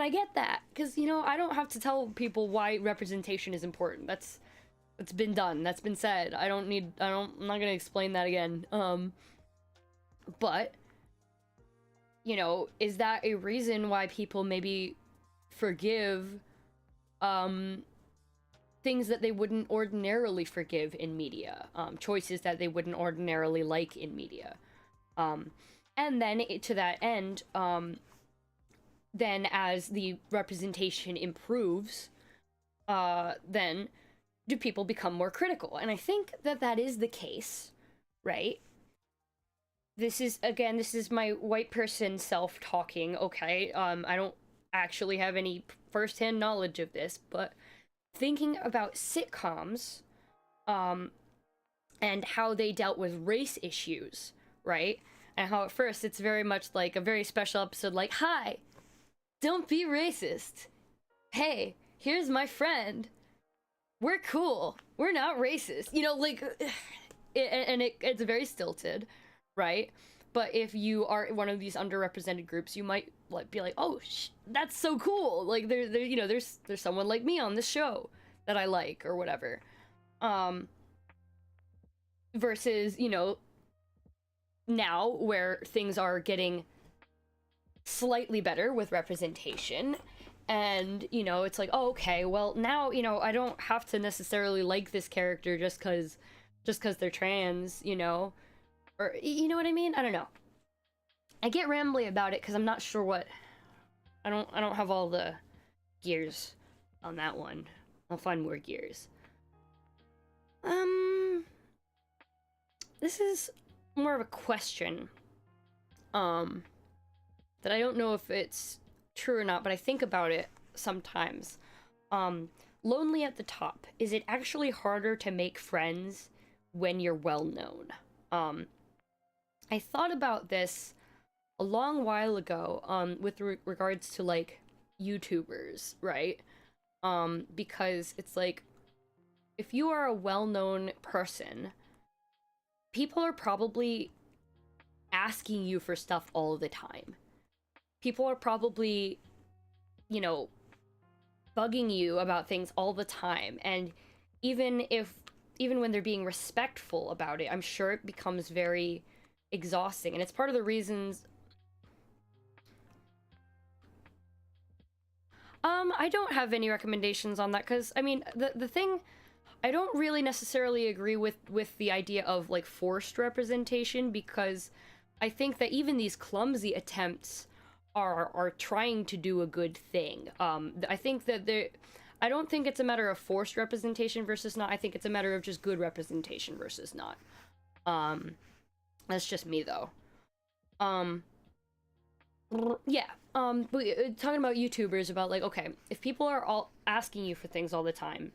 I get that, because, you know, I don't have to tell people why representation is important. It's been done. That's been said. I'm not gonna explain that again. But, you know, is that a reason why people maybe forgive, things that they wouldn't ordinarily forgive in media, choices that they wouldn't ordinarily like in media? And then to that end, then as the representation improves, then do people become more critical? And I think that that is the case, right? This is, again, this is my white person self talking, okay? I don't actually have any firsthand knowledge of this, but thinking about sitcoms, and how they dealt with race issues, right? And how at first it's very much like a very special episode, like, hi, don't be racist. Hey, here's my friend. We're cool. We're not racist. You know, like, it's very stilted, right? But if you are one of these underrepresented groups, you might like be like, oh, that's so cool. Like, you know, there's someone like me on this show that I like or whatever. Versus, you know, now where things are getting slightly better with representation, and, you know, it's like, oh, okay, well, now, you know, I don't have to necessarily like this character just because they're trans, you know, or, you know what I mean? I don't know. I get rambly about it because I'm not sure what, I don't have all the gears on that one. I'll find more gears. This is more of a question, that I don't know if it's true or not, but I think about it sometimes. Lonely at the top. Is it actually harder to make friends when you're well known? I thought about this a long while ago, with regards to, like, YouTubers, right? Because it's like, if you are a well-known person, people are probably asking you for stuff all the time. People are probably, you know, bugging you about things all the time. And even when they're being respectful about it, I'm sure it becomes very exhausting. And it's part of the reasons... I don't have any recommendations on that, because, I mean, the thing... I don't really necessarily agree with the idea of, like, forced representation, because I think that even these clumsy attempts are trying to do a good thing. I think that I don't think it's a matter of forced representation versus not. I think it's a matter of just good representation versus not. That's just me, though. Yeah. Talking about YouTubers, about, like, okay, if people are all asking you for things all the time,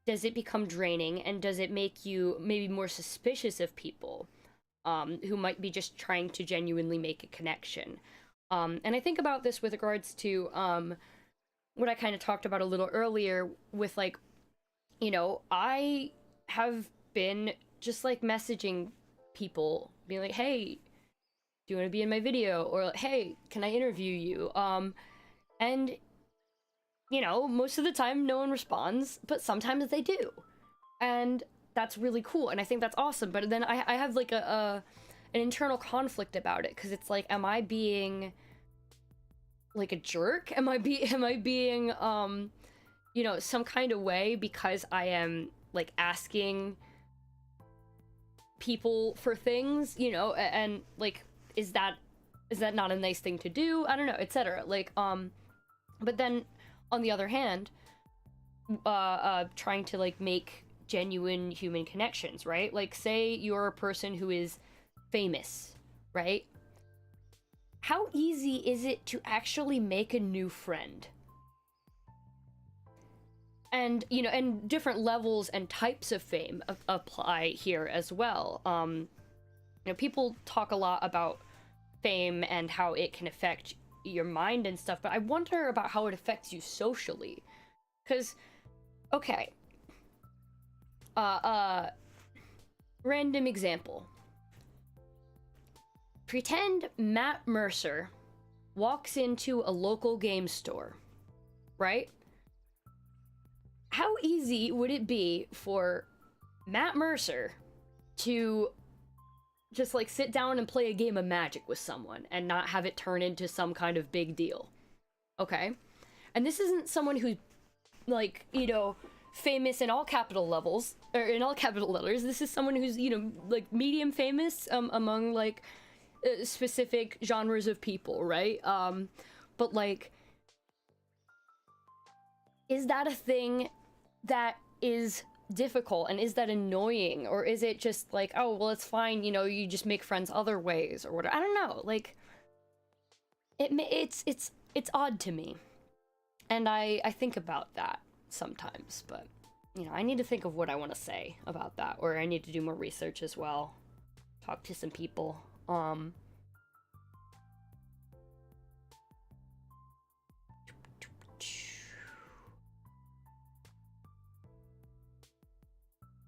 does it become draining, and does it make you maybe more suspicious of people who might be just trying to genuinely make a connection? And I think about this with regards to what I kind of talked about a little earlier with, like, you know, I have been just, like, messaging people, being like, hey, do you want to be in my video? Or, like, hey, can I interview you? And... you know, most of the time no one responds, but sometimes they do. And that's really cool, and I think that's awesome. But then I have, like, an internal conflict about it, because it's like, am I being, like, a jerk? Am I being, you know, some kind of way because I am, like, asking people for things, you know, and, like, is that not a nice thing to do? I don't know, etc. Like, but then... on the other hand, trying to, like, make genuine human connections, right? Like, say you're a person who is famous, right? How easy is it to actually make a new friend? And, you know, and different levels and types of fame apply here as well. You know, people talk a lot about fame and how it can affect your mind and stuff, but I wonder about how it affects you socially. Because, okay, random example. Pretend Matt Mercer walks into a local game store, right? How easy would it be for Matt Mercer to just, like, sit down and play a game of Magic with someone and not have it turn into some kind of big deal? Okay? And this isn't someone who's, like, you know, famous in all capital levels, or in all capital letters. This is someone who's, you know, like, medium famous among, like, specific genres of people, right? but like, is that a thing that is difficult, and is that annoying, or is it just like, oh well, it's fine, you know, you just make friends other ways or whatever? I don't know, like, it's odd to me, and I think about that sometimes, but you know, I need to think of what I want to say about that, or I need to do more research as well, talk to some people.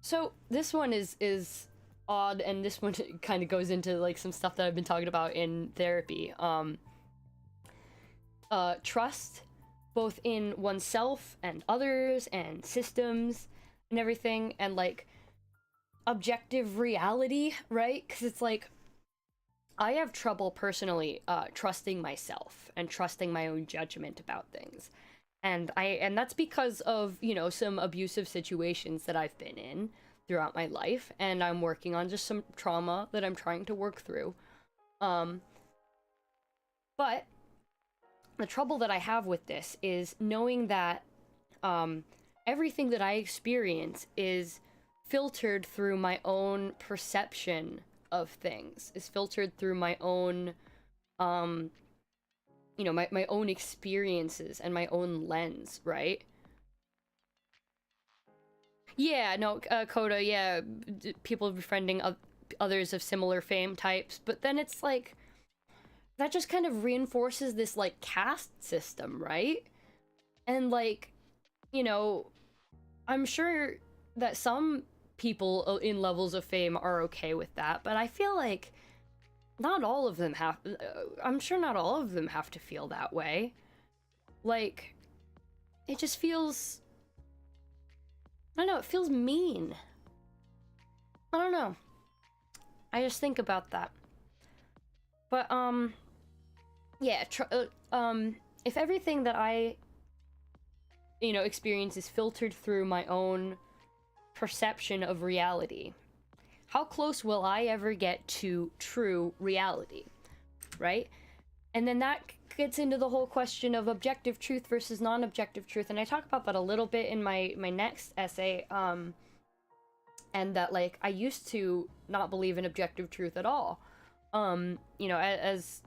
So this one is odd, and this one kind of goes into like some stuff that I've been talking about in therapy. Trust, both in oneself and others and systems and everything, and like objective reality, right? Because it's like, I have trouble personally trusting myself and trusting my own judgment about things. And that's because of, you know, some abusive situations that I've been in throughout my life, and I'm working on just some trauma that I'm trying to work through. But the trouble that I have with this is knowing that everything that I experience is filtered through my own perception of things, is filtered through my own you know, my own experiences and my own lens, right? Yeah, no, Coda, yeah, people befriending others of similar fame types, but then it's like, that just kind of reinforces this, like, caste system, right? And, like, you know, I'm sure that some people in levels of fame are okay with that, but I feel like not all of them have, I'm sure not all of them have to feel that way. Like, it just feels, I don't know, it feels mean. I don't know. I just think about that. But, yeah, if everything that I, you know, experience is filtered through my own perception of reality, how close will I ever get to true reality, right? And then that gets into the whole question of objective truth versus non-objective truth, and I talk about that a little bit in my next essay, and that, like, I used to not believe in objective truth at all. You know, as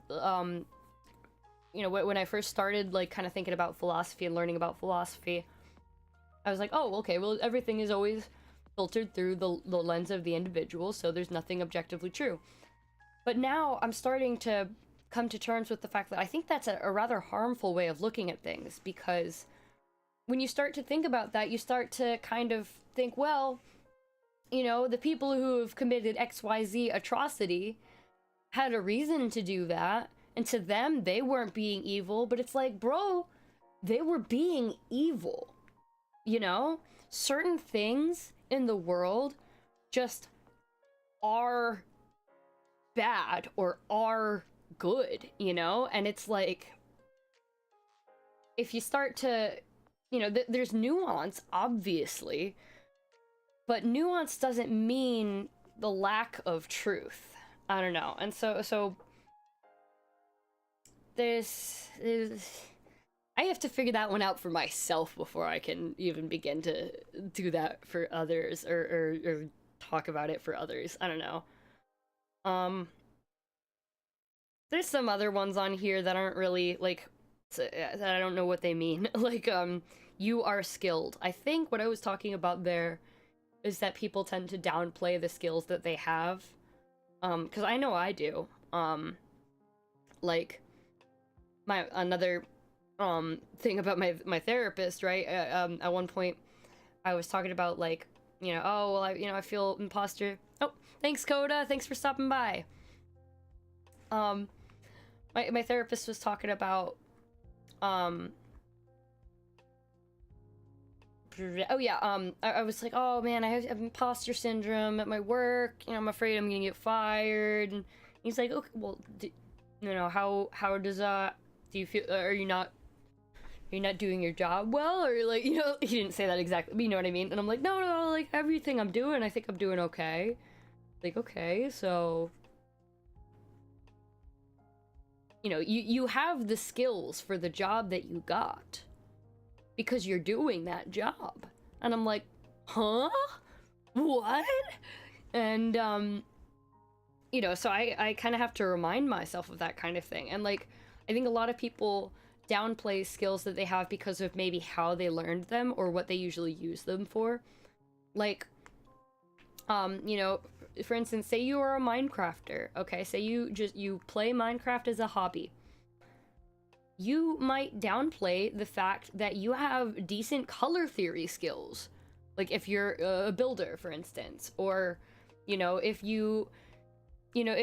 you know, when I first started, like, kind of thinking about philosophy and learning about philosophy, I was like, oh, okay, well, everything is always filtered through the lens of the individual, so there's nothing objectively true. But now I'm starting to come to terms with the fact that I think that's a rather harmful way of looking at things, because when you start to think about that, you start to kind of think, well, you know, the people who have committed XYZ atrocity had a reason to do that, and to them, they weren't being evil, but it's like, bro, they were being evil, you know? Certain things in the world just are bad or are good, you know? And it's like, if you start to, you know, there's nuance, obviously, but nuance doesn't mean the lack of truth. I don't know. And so there's I have to figure that one out for myself before I can even begin to do that for others, or talk about it for others. I don't know. There's some other ones on here that aren't really, like, that I don't know what they mean. Like, you are skilled. I think what I was talking about there is that people tend to downplay the skills that they have. Because I know I do. Like, another thing about my therapist, right? At one point I was talking about, like, you know, oh well, I feel imposter. Oh, thanks, Coda, thanks for stopping by. My therapist was talking about oh yeah, I was like, oh man, I have imposter syndrome at my work, you know, I'm afraid I'm gonna get fired. And he's like, okay, well, you know, how does do you feel, are you not doing your job well, or, like, you know, he didn't say that exactly, but you know what I mean. And I'm like, no, like, everything I'm doing, I think I'm doing okay. Like, okay, so, you know, you have the skills for the job that you got because you're doing that job. And I'm like, huh? What? And, you know, so I kind of have to remind myself of that kind of thing. And, like, I think a lot of people downplay skills that they have because of maybe how they learned them or what they usually use them for. Like, you know, for instance, say you are a Minecrafter, okay? Say you play Minecraft as a hobby. You might downplay the fact that you have decent color theory skills. Like, if you're a builder, for instance, or, you know, if you know,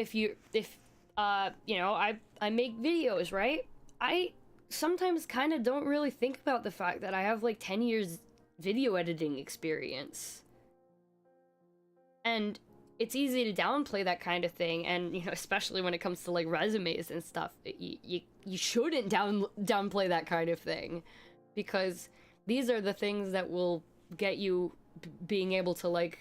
I make videos, right? I sometimes kind of don't really think about the fact that I have, like, 10 years video editing experience. And it's easy to downplay that kind of thing, and, you know, especially when it comes to, like, resumes and stuff, you shouldn't downplay that kind of thing, because these are the things that will get you being able to, like,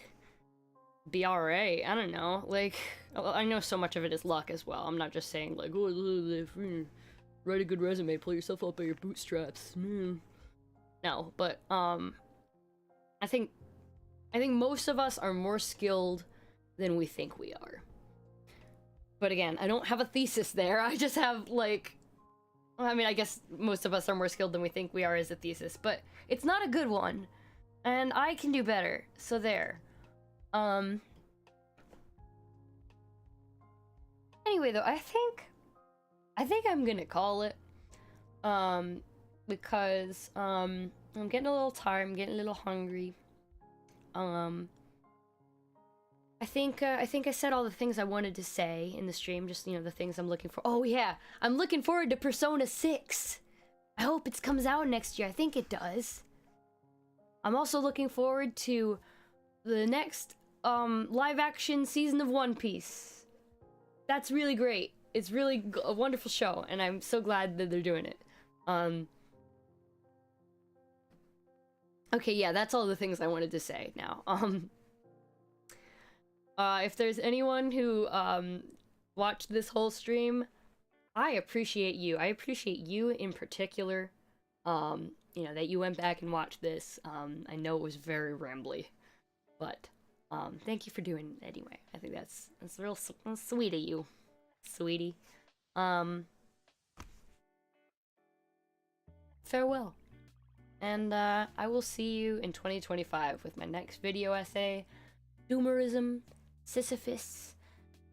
be alright. I don't know, like, I know so much of it is luck as well. I'm not just saying, like, oh, write a good resume, pull yourself up by your bootstraps. No, but, I think most of us are more skilled than we think we are. But again, I don't have a thesis there. I just have, like, I mean, I guess most of us are more skilled than we think we are as a thesis, but it's not a good one. And I can do better. So there. Anyway, though, I think I'm gonna call it. Because, I'm getting a little tired, I'm getting a little hungry. I think I said all the things I wanted to say in the stream, just, you know, the things I'm looking for. Oh yeah, I'm looking forward to Persona 6. I hope it comes out next year. I think it does. I'm also looking forward to the next, live action season of One Piece. That's really great. It's really a wonderful show, and I'm so glad that they're doing it. Okay, yeah, that's all the things I wanted to say now. If there's anyone who, watched this whole stream, I appreciate you. I appreciate you in particular. You know, that you went back and watched this. I know it was very rambly, but, thank you for doing it anyway. I think that's real sweet of you, sweetie. Farewell. And, I will see you in 2025 with my next video essay, Doomerism, Sisyphus,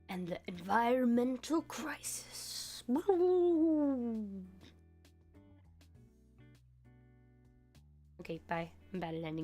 and the environmental crisis. Okay, bye. I'm bad at ending.